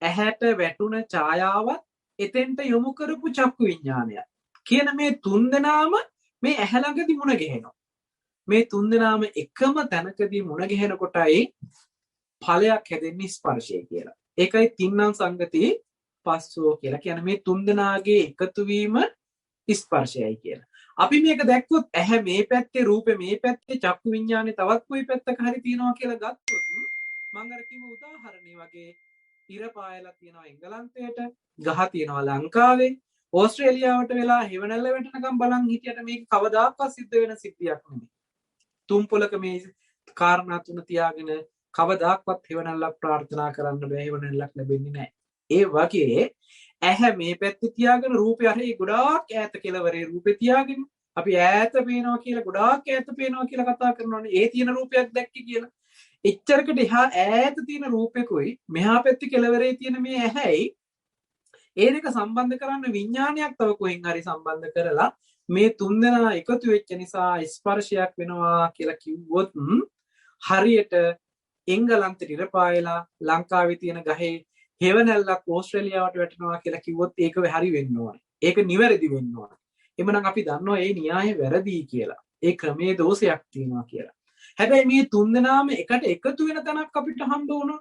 ඇහැට වැටුන ඡායාවත් එතෙන්ට යොමු කරපු චක්කු විඥානය කියන මේ තුන් දෙනාම මේ ඇහැ ළඟදී මුණ ගැහෙනවා. මේ තුන් දෙනාම එකම තැනකදී මුණ ගැහෙනකොටයි ඵලයක් හැදෙන්නේ ස්පර්ශය කියලා. ඒකයි තින්නම් සංගති පස්සෝ කියලා කියන්නේ මේ තුන් දෙනාගේ එකතු වීම ස්පර්ශයයි කියලා. අපි මේක දැක්කොත් ඇහැ මේ පැත්තේ රූපේ මේ පැත්තේ චක්කු විඥානේ තවත් කොයි පැත්තක හරි තියෙනවා කියලා ගත්තොත් මම අර කිව්ව උදාහරණේ වගේ ඉර පායලා තියෙනවා එංගලන්තයට, ගහ තියෙනවා ලංකාවේ, ඕස්ට්‍රේලියාවට වෙලා හෙවණැල්ල වැටෙනකම් බලන් හිටියට මේක කවදාකවත් සිද්ධ වෙන සිද්ධියක් නෙමෙයි. තුන් පොලක මේ කාරණා තුන තියාගෙන කවදාක්වත් හෙවණැල්ලක් ප්‍රාර්ථනා කරන්න බෑ, හෙවණැල්ලක් ලැබෙන්නේ නැහැ. ඒ වගේ ඇහැ මේ පැත්තේ තියාගෙන රූපය හරි ගොඩාක් ඈත කෙලවරේ රූපේ තියාගෙන අපි ඈත පේනවා කියලා ගොඩාක් ඈත පේනවා කියලා කතා කරනවානේ. ඒ තියෙන රූපයක් දැක්කේ කියලා. එච්චරකට එහා ඈත තියෙන රූපෙකුයි මෙහා පැත්තේ කෙලවරේ තියෙන මේ ඇහැයි ඒ දෙක සම්බන්ධ කරන්න විඥානයක් තව කොහෙන් හරි සම්බන්ධ කරලා මේ තුන්දෙනා එකතු වෙච්ච නිසා ස්පර්ශයක් වෙනවා කියලා කිව්වොත් හරියට එංගලන්තේ ඉරපායලා ලංකාවේ තියෙන ගහේ හෙවණැල්ලක් ඕස්ට්‍රේලියාවට වැටෙනවා කියලා කිව්වොත් ඒක හරි වෙන්න ඕනේ. ඒක නිවැරදි වෙන්න ඕනේ. එමනම් අපි දන්නවා මේ න්‍යාය වැරදි කියලා. ඒ ක්‍රමයේ දෝෂයක් තියෙනවා කියලා. හැබැයි මේ තුන්දෙනාම එකට එකතු වෙන තැනක් අපිට හම්බ වුණා.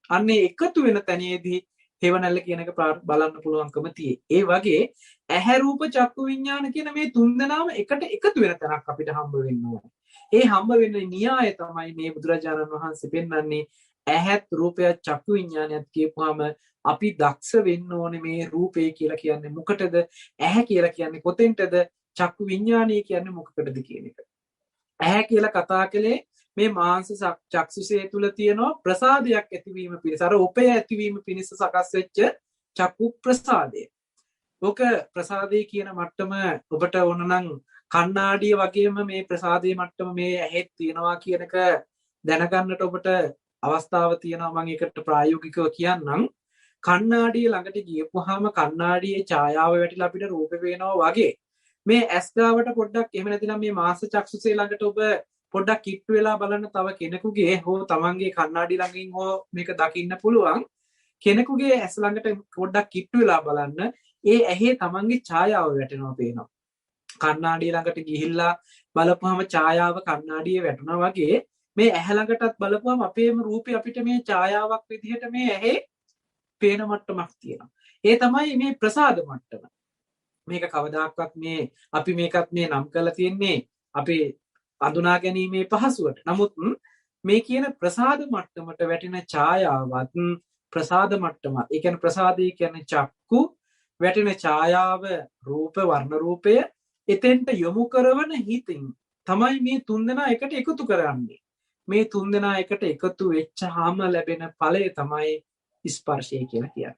අන්නේ එකතු වෙන තැනේදී හෙවණැල්ල කියන එක බලන්න පුළුවන්කම තියෙයි. ඒ වගේ ඇහැ රූප චක්කු විඥාන කියන මේ තුන්දෙනාම එකට එකතු වෙන තැනක් අපිට හම්බ වෙන්න ඕනේ. ඒ හම්බ වෙන න්‍යාය තමයි මේ බුදුරජාණන් වහන්සේ පෙන්වන්නේ. ඇහත් රූපයත් චක්කු විඥානයත් කියපුවාම අපි දක්ෂ වෙන්න ඕනේ මේ රූපේ කියලා කියන්නේ මොකටද? ඇහැ කියලා කියන්නේ කොතෙන්ටද? චක්කු විඥානය කියන්නේ මොකකටද කියන එක. ඇහැ කියලා කතා කළේ මේ මාංශ චක්සුසේ තුල තියෙන ප්‍රසාදයක් ඇතිවීම පිණිස අර උපය ඇතිවීම පිණිස සකස් වෙච්ච චක්කු ප්‍රසාදය. ඔක ප්‍රසාදේ කියන මට්ටම ඔබට ඕනනම් කණ්ණාඩිය වගේම මේ ප්‍රසාදේ මට්ටම මේ ඇහෙත් තියෙනවා කියන එක දැනගන්නට ඔබට අවස්ථාව තියෙනවා. මම ඒකට ප්‍රායෝගිකව කියන්නම්. කණ්ණාඩිය ළඟට ගියපුවාම කණ්ණාඩියේ ඡායාව වැටිලා අපිට රූපේ පේනවා වගේ මේ ඇස් ගාවට පොඩ්ඩක් එහෙම නැතිනම් මේ මාංශ චක්සුසේ ළඟට ඔබ පොඩ්ඩක් කිට්ටු වෙලා බලන්න තව කෙනෙකුගේ හෝ තමන්ගේ කණ්ණාඩි ළඟින් හෝ මේක දකින්න පුළුවන්. කෙනෙකුගේ ඇස් ළඟට පොඩ්ඩක් කිට්ටු වෙලා බලන්න ඒ ඇහි තමන්ගේ ඡායාව වැටෙනවා පේනවා. කණ්ණාඩිය ළඟට ගිහිල්ලා බලපුවාම ඡායාව කණ්ණාඩියේ වැටුණා වගේ මේ ඇහැ ළඟටත් බලපුවාම අපේම රූපේ අපිට මේ ඡායාවක් විදිහට මේ ඇහි පේන මට්ටමක් තියෙනවා. ඒ තමයි මේ ප්‍රසාද මට්ටම. මේක කවදාකවත් මේ අපි මේකත් මේ නම් කරලා තියෙන්නේ අපේ අඳුනා ගැනීමේ පහසුවට. නමුත් මේ කියන ප්‍රසාද මට්ටමට වැටෙන ඡායාවත් ප්‍රසාද මට්ටම. ඒ කියන්නේ ප්‍රසාදේ කියන්නේ චක්කු වැටෙන ඡායාව රූප වර්ණ රූපය එතෙන්ට යොමු කරන හිතින් තමයි මේ තුන්දෙනා එකට එකතු කරන්නේ. මේ තුන්දෙනා එකට එකතු වෙච්චාම ලැබෙන ඵලය තමයි ස්පර්ශය කියලා කියන්නේ.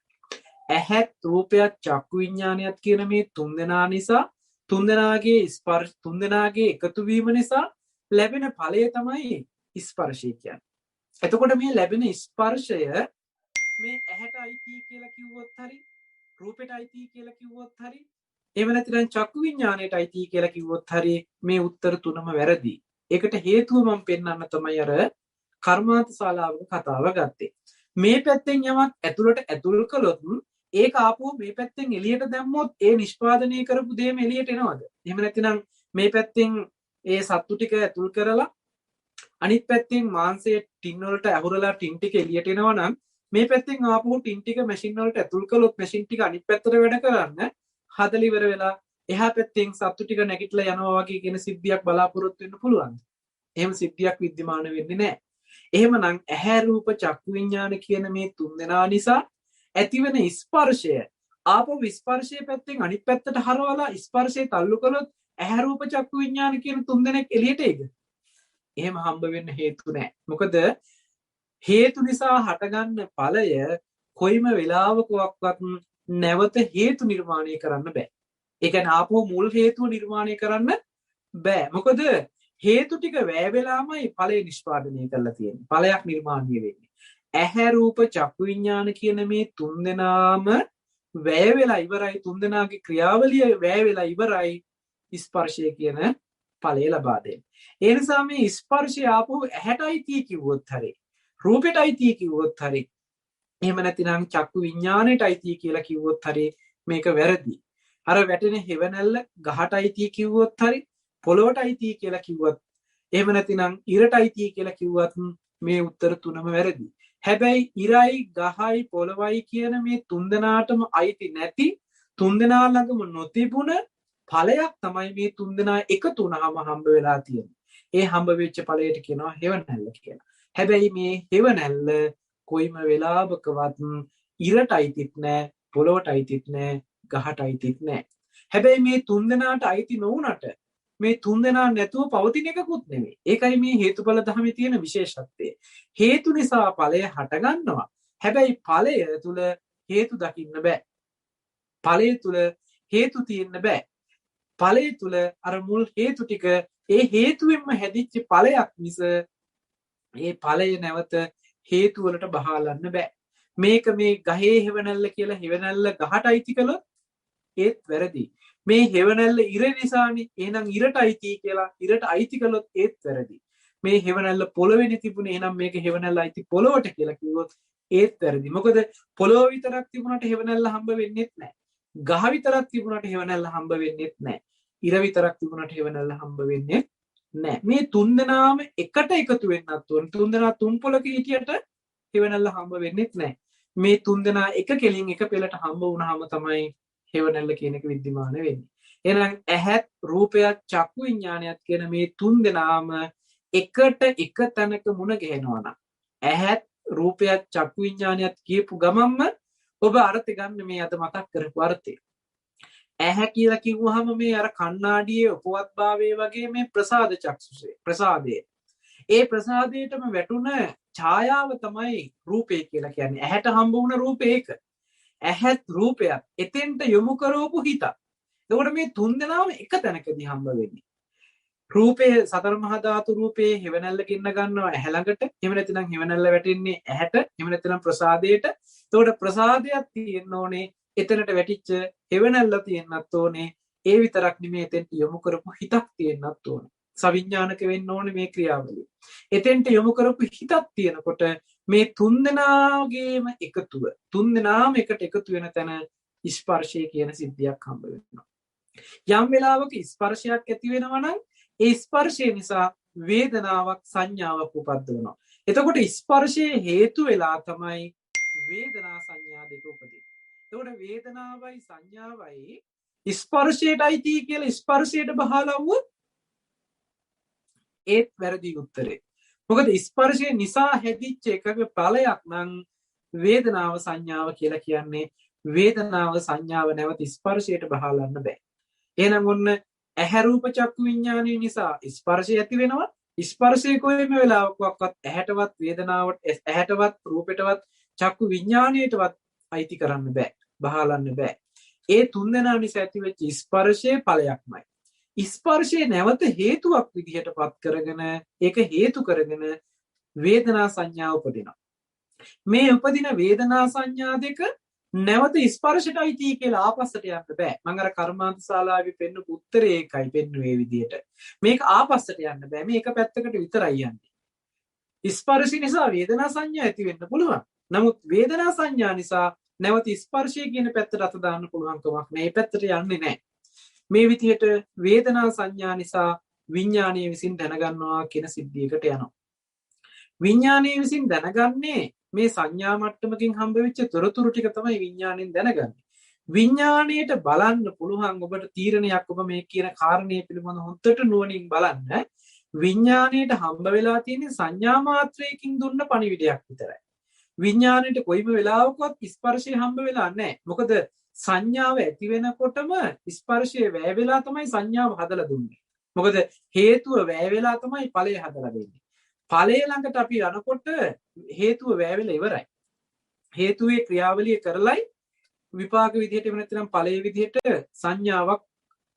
ඇහත් රූපයත් චක්කු විඥානයත් කියන මේ තුන්දෙනා නිසා තුන්දෙනාගේ ස්පර්ශ තුන්දෙනාගේ එකතු වීම නිසා ලැබෙන ඵලය තමයි ස්පර්ශය කියන්නේ. එතකොට මේ ලැබෙන ස්පර්ශය මේ ඇහැට අයිති කියලා කිව්වොත් හරි රූපෙට අයිති කියලා කිව්වොත් හරි එහෙම නැත්නම් චක්කු විඥාණයට අයිති කියලා කිව්වොත් හරි මේ උත්තර තුනම වැරදි. ඒකට හේතුව මම පෙන්නන්න තමයි අර කර්මාන්ත ශාලාවක කතාව ගත්තේ. මේ පැත්තෙන් යමක් ඇතුළට ඇතුල් කළොත් ඒක ආපහු මේ පැත්තෙන් එළියට දැම්මොත් ඒ නිෂ්පාදනය කරපු දේම එළියට එනවද? එහෙම නැත්නම් මේ පැත්තෙන් ඒ සත්තු ටික ඇතුල් කරලා අනිත් පැත්තෙන් මාංශයේ ටින් වලට ඇහුරලා ටින් ටික එළියට එනවා නම් මේ පැත්තෙන් ආපහු ටින් ටික මැෂින් වලට ඇතුල් කළොත් මැෂින් ටික අනිත් පැත්තට වැඩ කරන්න හදලා ඉවර වෙලා එහා පැත්තෙන් සත්තු ටික නැගිටලා යනවා වගේ කියන සිද්ධියක් බලාපොරොත්තු වෙන්න පුළුවන්. එහෙම සිද්ධියක් विद्यमान වෙන්නේ නැහැ. එහෙමනම් ඇහැ රූප චක්කු විඥාන කියන මේ තුන්දෙනා නිසා ඇතිවෙන ස්පර්ශය ආපහු ස්පර්ශයේ පැත්තෙන් අනිත් පැත්තට හරවලා ස්පර්ශය තල්ලු කළොත් ඇහැ රූප චක්කු විඥාන කියන තුන්දෙනෙක් එළියට එයිද? එහෙම හම්බ වෙන්න හේතු නැහැ. මොකද හේතු නිසා හටගන්න ඵලය කොයිම වෙලාවකවත් නැවත හේතු නිර්මාණය කරන්න බෑ. ඒ කියන්නේ ආපහු මුල් හේතුව නිර්මාණය කරන්න බෑ. මොකද හේතු ටික වැය වෙලාමයි ඵලය නිෂ්පාදනය කරලා තියෙන්නේ. ඵලයක් නිර්මාණය වෙන්නේ. ඇහැ රූප චක්කු විඥාන කියන මේ තුන්දෙනාම වැය වෙලා ඉවරයි. තුන්දෙනාගේ ක්‍රියාවලිය වැය වෙලා ඉවරයි ස්පර්ශය කියන ඵලය ලබා දෙන්නේ. ඒ නිසා මේ ස්පර්ශය ආපහු ඇහැටයි tie කිව්වොත් හරි රූපෙටයි tie කිව්වොත් හරි එහෙම නැතිනම් චක්කු විඥාණයටයි tie කියලා කිව්වොත් හරි මේක වැරදි. අර වැටෙන හෙවණැල්ල ගහටයි tie කිව්වොත් හරි පොළොවටයි tie කියලා කිව්වත් එහෙම නැතිනම් ඉරටයි tie කියලා කිව්වත් මේ උත්තර තුනම වැරදි. හැබැයි ඉරයි ගහයි පොළොවයි කියන මේ තුන්දෙනාටම අයිති නැති තුන්දෙනා ළඟම නොතිබුණ ඵලයක් තමයි මේ තුන්දෙනා එකතු වුණාම හම්බ වෙලා තියෙන්නේ. ඒ හම්බ වෙච්ච ඵලයට කියනවා හෙවණැල්ල කියලා. හැබැයි මේ හෙවණැල්ල කොයිම වෙලාවකවත් ඉරට අයිතිත් නැහැ, පොළොවට අයිතිත් නැහැ, ගහට අයිතිත් නැහැ. හැබැයි මේ තුන්දෙනාට අයිති නොවුනට මේ තුන්දෙනා නැතුව පවතින එකකුත් නෙමෙයි. ඒකයි මේ හේතුඵල ධර්මයේ තියෙන විශේෂත්වය. හේතු නිසා ඵලය හටගන්නවා. හැබැයි ඵලය තුල හේතු දකින්න බෑ. ඵලය තුල හේතු තියෙන්න බෑ. ඵලය තුල අර මුල් හේතු ටික ඒ හේතුවෙන්ම හැදිච්ච ඵලයක් මිස ඒ ඵලය නැවත හේතු වලට බහාලන්න බෑ. මේක මේ ගහේ හෙවණැල්ල කියලා හෙවණැල්ල ගහට අයිති කළොත් ඒත් වැරදි. මේ හෙවණැල්ල ඉර නිසානේ එහෙනම් ඉරට අයිති කියලා ඉරට අයිති කළොත් ඒත් වැරදි. මේ හෙවණැල්ල පොළොවේනේ තිබුණේ එහෙනම් මේක හෙවණැල්ල අයිති පොළොවට කියලා කිව්වොත් ඒත් වැරදි. මොකද පොළොව විතරක් තිබුණාට හෙවණැල්ල හම්බ වෙන්නේත් නැහැ. ගහ විතරක් තිබුණාට හෙවණැල්ල හම්බ වෙන්නේත් නැහැ. ඉර විතරක් තිබුණාට හෙවණැල්ල හම්බ වෙන්නේ නැහැ. මේ තුන්දෙනාම එකට එකතු වෙන්නත් ඕන. තුන්දෙනා තුන් පොළක හිටියට හෙවණැල්ල හම්බ වෙන්නේත් නැහැ. මේ තුන්දෙනා එක කෙලින් එක පෙළට හම්බ වුණාම තමයි හෙවණැල්ල කියන එක विद्यमान වෙන්නේ. එහෙනම් ඇහත් රූපයත් චක්කු විඥානයත් කියන මේ තුන්දෙනාම එකට එක තැනක මුණ ගැහෙනවා නම් ඇහත් රූපයත් චක්කු විඥානයත් කියපු ගමන්ම ඔබ අර්ථ ගන්න මේ අද මතක් කරපු අර්ථය. ඇහැ කියලා කිව්වහම මේ අර කණ්ණාඩියේ උපවත්භාවයේ වගේ මේ ප්‍රසාද චක්ෂුසේ ප්‍රසාදය. ඒ ප්‍රසාදයටම වැටුණ ඡායාව තමයි රූපය කියලා කියන්නේ. ඇහැට හම්බ වුණ රූපේ ඒක. ඇහත් රූපයත් එතෙන්ට යොමු කරවපු හිත. එතකොට මේ තුන්දෙනාම එක තැනකදී හම්බ වෙන්නේ. රූපේ සතර මහා ධාතු රූපේ හෙවණැල්ල කින්න ගන්නවා ඇහැ ළඟට. එහෙම නැත්නම් හෙවණැල්ල වැටෙන්නේ ඇහැට. එහෙම නැත්නම් ප්‍රසාදයට. එතකොට ප්‍රසාදයක් තියෙන්න ඕනේ. එතනට වැටිච්ච හෙවණැල්ල තියෙන්නත් ඕනේ. ඒ විතරක් නෙමෙයි එතෙන්ට යොමු කරපු හිතක් තියෙන්නත් ඕනේ. සවිඥානික වෙන්න ඕනේ මේ ක්‍රියාවලිය. එතෙන්ට යොමු කරපු හිතක් තියෙනකොට මේ තුන්දෙනාගේම එකතුව තුන්දෙනාම එකට එකතු වෙන තැන ස්පර්ශය කියන සිද්ධියක් හම්බ වෙනවා. යම් වෙලාවක ස්පර්ශයක් ඇති වෙනවා නම් ඒ ස්පර්ශය නිසා වේදනාවක් සංඥාවක් උපද්දවනවා. එතකොට ස්පර්ශයේ හේතු වෙලා තමයි වේදනා සංඥා දෙක එතකොට වේදනාවයි සංඥාවයි ස්පර්ශයට අයිති කියලා ස්පර්ශයට බහලා වුවොත් ඒත් වැරදි උත්තරේ. මොකද ස්පර්ශය නිසා හැදිච්ච එකක ඵලයක් නම් වේදනාව සංඥාව කියලා කියන්නේ වේදනාව සංඥාව නැවත ස්පර්ශයට බහලන්න බෑ. එහෙනම් ඔන්න ඇහැ රූප චක්කු විඥානය නිසා ස්පර්ශය ඇති වෙනවා. ස්පර්ශය කොයිම වෙලාවකවත් ඇහැටවත් වේදනාවට ඇහැටවත් රූපෙටවත් චක්කු විඥාණයටවත් අයිති කරන්න බෑ. බහලන්න බෑ. ඒ තුන්දෙනා නිසා ඇතිවෙච්ච ස්පර්ශයේ ඵලයක්මයි. ස්පර්ශය නැවත හේතුවක් විදිහට පත් කරගෙන ඒක හේතු කරගෙන වේදනා සංඥා උපදිනවා. මේ උපදින වේදනා සංඥා දෙක නැවත ස්පර්ශයට අයිති කියලා ආපස්සට යන්න බෑ. මම අර කර්මාන්ත ශාලාවේ පෙන්නපු උත්තරේ ඒකයි පෙන්නුවේ විදිහට. මේක ආපස්සට යන්න බෑ. මේක පැත්තකට විතරයි යන්නේ. ස්පර්ශ නිසා වේදනා සංඥා ඇති වෙන්න පුළුවන්. නමුත් වේදනා සංඥා නිසා නැවත ස්පර්ශය කියන පැත්තට අත දාන්න පුළුවන් කමක් නෑ. මේ පැත්තට යන්නේ නෑ. මේ විදිහට වේදනා සංඥා නිසා විඥානීය විසින් දැනගන්නවා කියන සිද්ධියකට යනවා. විඥානීය විසින් දැනගන්නේ මේ සංඥා මට්ටමකින් හම්බ වෙච්ච තොරතුරු ටික තමයි විඥාණයෙන් දැනගන්නේ. විඥාණයට බලන්න පුළුවන් ඔබට තීරණයක් ඔබ මේ කියන කාරණේ පිළිබඳව හොඳට නුවණින් බලන්න. විඥාණයට හම්බ වෙලා තියෙන සංඥා මාත්‍රයකින් දුන්න පණිවිඩයක් විතරයි. විඥාණයට කොයිම වෙලාවකවත් ස්පර්ශය හම්බ වෙලා නැහැ. මොකද සංඥාව ඇති වෙනකොටම ස්පර්ශය වැය වෙලා තමයි සංඥාව හදලා දුන්නේ. මොකද හේතුව වැය වෙලා තමයි ඵලය හදලා දෙන්නේ. ඵලය ළඟට අපි යනකොට හේතුව වැය වෙලා ඉවරයි. හේතුවේ ක්‍රියාවලිය කරලයි විපාක විදිහට එහෙම නැත්නම් ඵලයේ විදිහට සංඥාවක්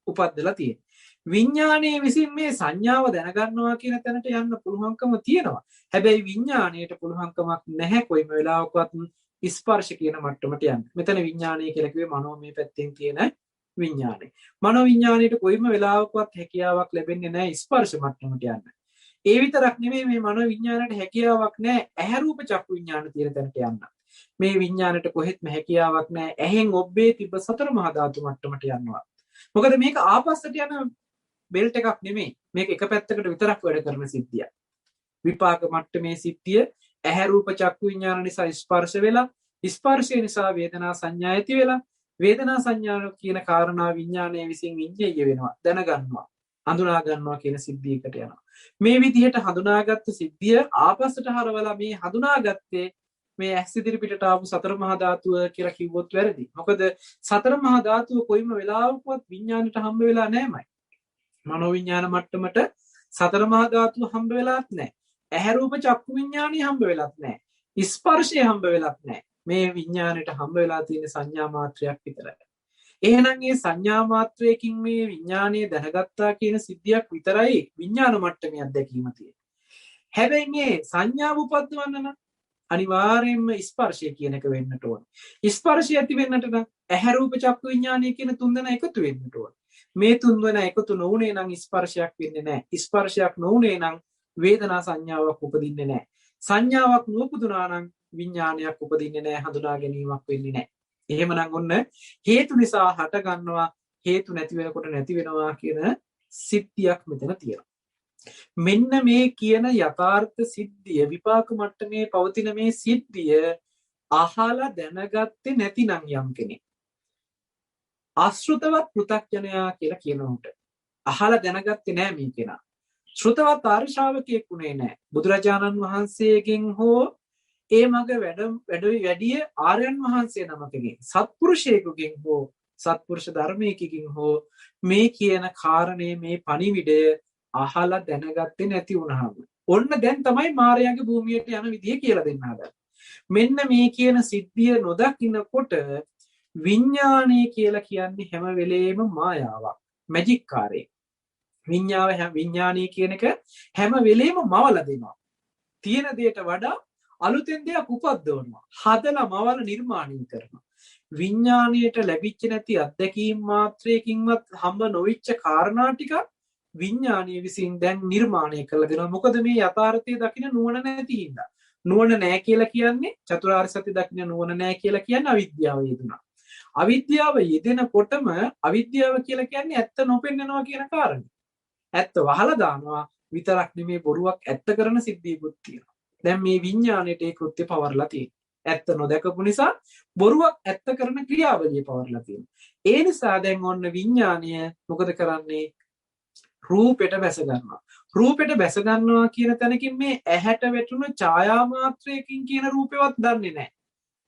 උපද්දලා තියෙන්නේ. විඥානයේ විසින් මේ සංඥාව දැනගන්නවා කියන තැනට යන්න පුළුවන්කම තියෙනවා. හැබැයි විඥාණයට පුළුවන්කමක් නැහැ කොයිම වෙලාවකවත් ස්පර්ශ කියන මට්ටමට යන්න. මෙතන විඥානය කියලා කිව්වේ මනෝමය පැත්තෙන් තියෙන විඥානය. මනෝ විඥාණයට කොයිම වෙලාවකවත් හැකියාවක් ලැබෙන්නේ නැහැ ස්පර්ශ මට්ටමට යන්න. ඒ විතරක් නෙමෙයි මේ මනෝ විඥාණයට හැකියාවක් නැහැ ඇහැ රූප චක්කු විඥාන තියෙන තැනට යන්න. මේ විඥාණයට කොහෙත්ම හැකියාවක් නැහැ ඇහෙන් ඔබ්බේ තිබ්බ සතර මහා ධාතු මට්ටමට යනවා. මොකද මේක ආපස්සට යන බෙල්ට් එකක් නෙමෙයි. මේක එක පැත්තකට විතරක් වැඩ කරන සිද්ධියක්. විපාක මට්ටමේ සිද්ධිය ඇහැ රූප චක්කු විඥාන නිසා ස්පර්ශ වෙලා ස්පර්ශය නිසා වේදනා සංඥා ඇති වෙලා වේදනා සංඥා කියන කාරණා විඥානයේ විසින් විඤ්ඤාය වෙනවා දැනගන්නවා හඳුනා ගන්නවා කියන සිද්ධියකට යනවා. මේ විදිහට හඳුනාගත්ත සිද්ධිය ආපස්සට හරවලා මේ හඳුනාගත්තේ මේ ඇස් ඉදිරි පිටට ආපු සතර මහා ධාතුව කියලා කිව්වොත් වැරදි. මොකද සතර මහා ධාතුව කොයිම වෙලාවකවත් විඥාණයට හම්බ වෙලා නැමයි. මනෝ විඥාන මට්ටමට සතර මහා ධාතුව හම්බ වෙලාත් නැහැ. ඇහැ රූප චක්කු විඥානය හම්බ වෙලත් නැහැ. ස්පර්ශය හම්බ වෙලත් නැහැ. මේ විඥාණයට හම්බ වෙලා තියෙන සංඥා මාත්‍රයක් විතරයි. එහෙනම් මේ සංඥා මාත්‍රයකින් මේ විඥානය දැනගත්තා කියන සිද්ධියක් විතරයි විඥාන මට්ටමේ අත්දැකීම තියෙන්නේ. හැබැයි මේ සංඥාව උපද්දවන්න නම් අනිවාර්යයෙන්ම ස්පර්ශය කියන එක වෙන්නට ඕන. ස්පර්ශය ඇති වෙන්නට නම් ඇහැ රූප චක්කු විඥානය කියන තුන්දෙනා එකතු වෙන්නට ඕන. මේ තුන්දෙනා එකතු නොවුනේ නම් ස්පර්ශයක් වෙන්නේ නැහැ. ස්පර්ශයක් නොවුනේ නම් වේදනා සංඥාවක් උපදින්නේ නැහැ. සංඥාවක් නොඋපදුනා නම් විඥානයක් උපදින්නේ නැහැ. හඳුනා ගැනීමක් වෙන්නේ නැහැ. එහෙමනම් ඔන්න හේතු නිසා හට ගන්නවා හේතු නැති වෙනකොට නැති වෙනවා කියන සිද්ධියක් මෙතන තියෙනවා. මෙන්න මේ කියන යථාර්ථ සිද්ධිය විපාක මට්ටමේ පවතින මේ සිද්ධිය අහලා දැනගත්තේ නැතිනම් යම් කෙනෙක් අශෘතවත් පෘථග්ජනයා කියලා කියනකොට අහලා දැනගත්තේ නෑ මේ කෙනා. ශ්‍රුතවත් ආර්ය ශ්‍රාවකයෙක් උනේ නෑ. බුදුරජාණන් වහන්සේගෙන් හෝ ඒ මග වැඩිය ආර්යයන් වහන්සේ නමකගෙන් සත්පුරුෂයෙකුගෙන් හෝ සත්පුරුෂ ධර්මයකින් හෝ මේ කියන කාරණේ මේ පණිවිඩය අහලා දැනගත්තේ නැති වුණාම ඔන්න දැන් තමයි මායාවේ භූමියට යන විදිය කියලා දෙන්න හදන්නේ. මෙන්න මේ කියන සිද්ධිය නොදකින්නකොට විඥානය කියලා කියන්නේ හැම වෙලේම මායාවක්. මැජික් කාර්යයක්. විඥානය කියන එක හැම වෙලේම මවලා දෙනවා. තියෙන දෙයට වඩා අලුතෙන් දෙයක් උපද්දවනවා. හදලා මවල නිර්මාණය කරනවා. විඥාණයට ලැබිච්ච නැති අත්දැකීම් මාත්‍රයකින්වත් හම්බ නොවිච්ච කාරණා ටික විඥානීය විසින් දැන් නිර්මාණය කරලා දෙනවා. මොකද මේ යථාර්ථය දකින්න නුවණ නැති හින්දා. නුවණ නැහැ කියලා කියන්නේ චතුරාර්ය සත්‍ය දකින්න නුවණ නැහැ කියලා කියන්නේ අවිද්‍යාව යෙදුනා. අවිද්‍යාව යෙදෙනකොටම අවිද්‍යාව කියලා කියන්නේ ඇත්ත නොපෙන්නනවා කියන කාරණේ. ඇත්ත වහලා දානවා විතරක් නෙමේ බොරුවක් ඇත්ත කරන සිද්ධියකුත් තියෙනවා. දැන් මේ විඥාණයට ඒ කෘත්‍ය පවර්ලා තියෙනවා. ඇත්ත නොදකපු නිසා බොරුවක් ඇත්ත කරන ක්‍රියාවලිය පවර්ලා තියෙනවා. ඒ නිසා දැන් ඔන්න විඥාණය මොකද කරන්නේ? රූපෙට බැස ගන්නවා. රූපෙට බැස ගන්නවා කියන තැනකින් මේ ඇහැට වැටුණු ඡායා මාත්‍රයකින් කියන රූපෙවත් දන්නේ නැහැ.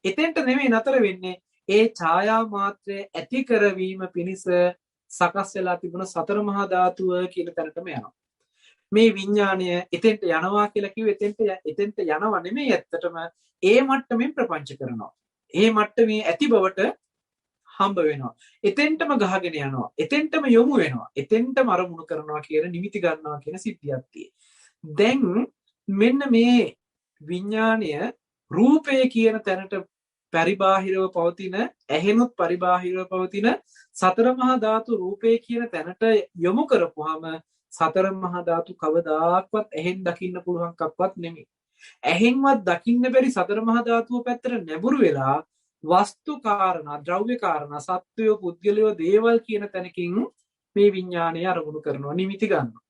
එතෙන්ට නෙමෙයි නතර වෙන්නේ. ඒ ඡායා මාත්‍රය ඇති කරවීම පිණිස සකස් වෙලා තිබුණ සතර මහා ධාතුව කියන තැනටම යනවා. මේ විඥාණය එතෙන්ට යනවා කියලා කිව්වේ එතෙන්ට යනවා නෙමෙයි ඇත්තටම ඒ මට්ටමින් ප්‍රපංච කරනවා. ඒ මට්ටමේ ඇති බවට හම්බ වෙනවා. එතෙන්ටම ගහගෙන යනවා. එතෙන්ටම යොමු වෙනවා. එතෙන්ටම අරමුණු කරනවා කියන නිමිති ගන්නවා කියන සිද්ධියක් තියෙනවා. දැන් මෙන්න මේ විඥාණය රූපය කියන තැනට පරිබාහිරව පවතින ඇහෙනුත් පරිබාහිරව පවතින සතර මහා ධාතු රූපය කියන තැනට යොමු කරපුවාම සතර මහා ධාතු කවදාක්වත් ඇහෙන් දකින්න පුළුවන් කක්වත් නෙමෙයි. ඇහෙන්වත් දකින්න බැරි සතර මහා ධාතුව පැත්තට නැඹුරු වෙලා වස්තු කාරණා, ද්‍රව්‍ය කාරණා, සත්වය, පුද්ගලයෝ, දේවල් කියන තැනකින් මේ විඥාණය අරමුණු කරනවා, නිමිති ගන්නවා.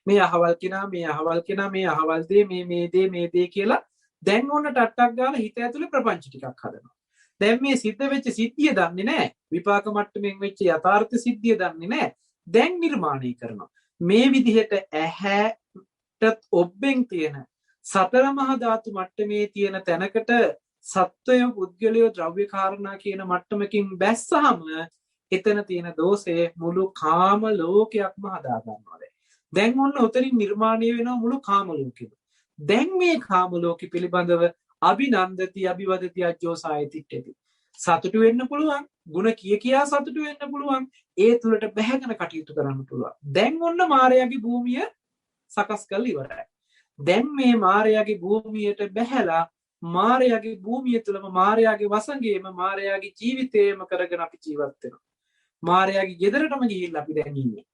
මේ අහවල් කෙනා, මේ අහවල් කෙනා, මේ අහවල් දේ, මේ දේ කියලා දැන් ඔන්න ටට්ටක් ගාලා හිත ඇතුලේ ප්‍රපංච ටිකක් හදනවා. දැන් මේ සිද්ධ වෙච්ච සිද්ධිය දන්නේ නැහැ. විපාක මට්ටමින් වෙච්ච යථාර්ථ සිද්ධිය දන්නේ නැහැ. දැන් නිර්මාණය කරනවා. මේ විදිහට ඇහැට ඔබෙන් තියෙන සතර මහා ධාතු මට්ටමේ තියෙන තැනකට සත්වය, පුද්ගලයෝ, ද්‍රව්‍ය කාරණා කියන මට්ටමකින් බැස්සහම එතන තියෙන දෝෂය මුළු කාම ලෝකයක්ම හදා ගන්නවා. දැන් ඔන්න උතරින් නිර්මාණය වෙනවා මුළු කාම ලෝකෙම. දැන් මේ කාම ලෝකෙ පිළිබඳව අභිනන්දති, අභිවදති, අජ්ජෝසායතිට්ඨති. සතුටු වෙන්න පුළුවන්, ಗುಣ කියා සතුටු වෙන්න පුළුවන්, ඒ තුලට බැහැගෙන කටයුතු කරන්න පුළුවන්. දැන් ඔන්න මායාවේ භූමිය සකස් කරලා ඉවරයි. දැන් මේ මායාවේ භූමියට බැහැලා මායාවේ භූමිය තුලම මායාවේ වසඟේම මායාවේ ජීවිතේම කරගෙන අපි ජීවත් වෙනවා. මායාවේ ගෙදරටම ගිහිල්ලා අපි දැන් ඉන්නේ.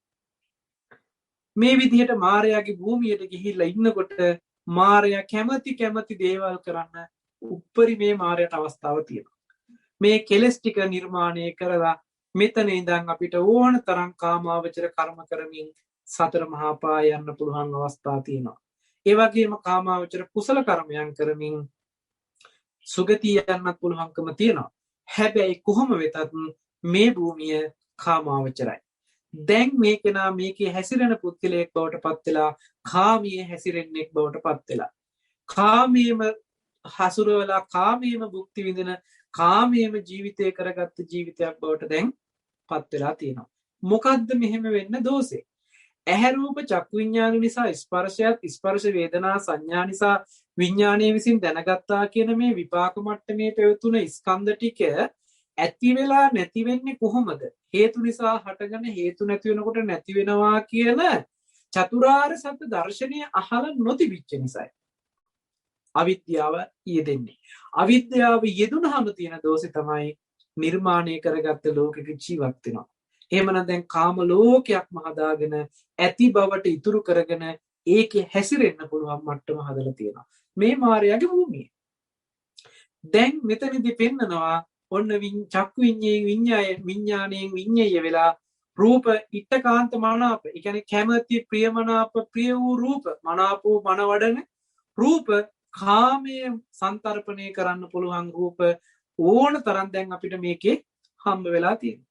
මේ විදිහට මායාවේ භූමියට ගිහිල්ලා ඉන්නකොට මායා කැමති දේවල් කරන්න උප්පරිමේ මායාට අවස්ථාව තියෙනවා. මේ කෙලස් ටික නිර්මාණය කරලා මෙතන ඉඳන් අපිට ඕන තරම් කාමාවචර කර්ම කරමින් සතර මහා පාය යන්න පුළුවන් අවස්ථා තියෙනවා. ඒ වගේම කාමාවචර කුසල කර්මයන් කරමින් සුගතිය යන්නත් පුළුවන්කම තියෙනවා. හැබැයි කොහොම වෙතත් මේ භූමිය කාමාවචරයි. දැන් මේ කෙනා මේකේ හැසිරෙන පුද්ගලයෙක් බවට පත් වෙලා කාමයේ හැසිරෙන්නෙක් බවට පත් වෙලා කාමයේම හසුරවලා කාමයේම භුක්ති විඳින කාමයේම ජීවිතය කරගත්ත ජීවිතයක් බවට දැන් පත් වෙලා තියෙනවා. මොකද්ද මෙහෙම වෙන්න දෝෂේ? ඇහැ රූප චක්කු විඥාන නිසා ස්පර්ශයත්, ස්පර්ශ වේදනා සංඥා නිසා විඥානයේ විසින් දැනගත්තා කියන මේ විපාක මට්ටමේ පැවතුන ස්කන්ධ ටික ඇති වෙලා නැති වෙන්නේ කොහොමද? හේතු නිසා හටගෙන හේතු නැති වෙනකොට නැති වෙනවා කියන චතුරාර්ය සත්‍ය දර්ශනය අහලා නොතිබිච්ච නිසායි අවිද්‍යාව යෙදෙන්නේ. අවිද්‍යාව යෙදුනහම තියෙන දෝෂේ තමයි නිර්මාණය කරගත්ත ලෝකෙක ජීවත් වෙනවා. එහෙමනම් දැන් කාම ලෝකයක්ම හදාගෙන ඇති බවට ඉතුරු කරගෙන ඒකේ හැසිරෙන්න පුළුවන් මට්ටම හදලා තියෙනවා. මේ මායාවේ භූමිය. දැන් මෙතනදී පෙන්නනවා ඔන්න චක්කු විඥාණයෙන් විඤ්ඤාය වෙලා රූප ඉත්තකාන්ත මනාප. ඒ කියන්නේ කැමැති ප්‍රියමනාප ප්‍රිය වූ රූප මනාපෝ මනවඩන රූප කාමයේ සංතරපණය කරන්න පුළුවන් රූප ඕන තරම් දැන් අපිට මේකේ හම්බ වෙලා තියෙනවා.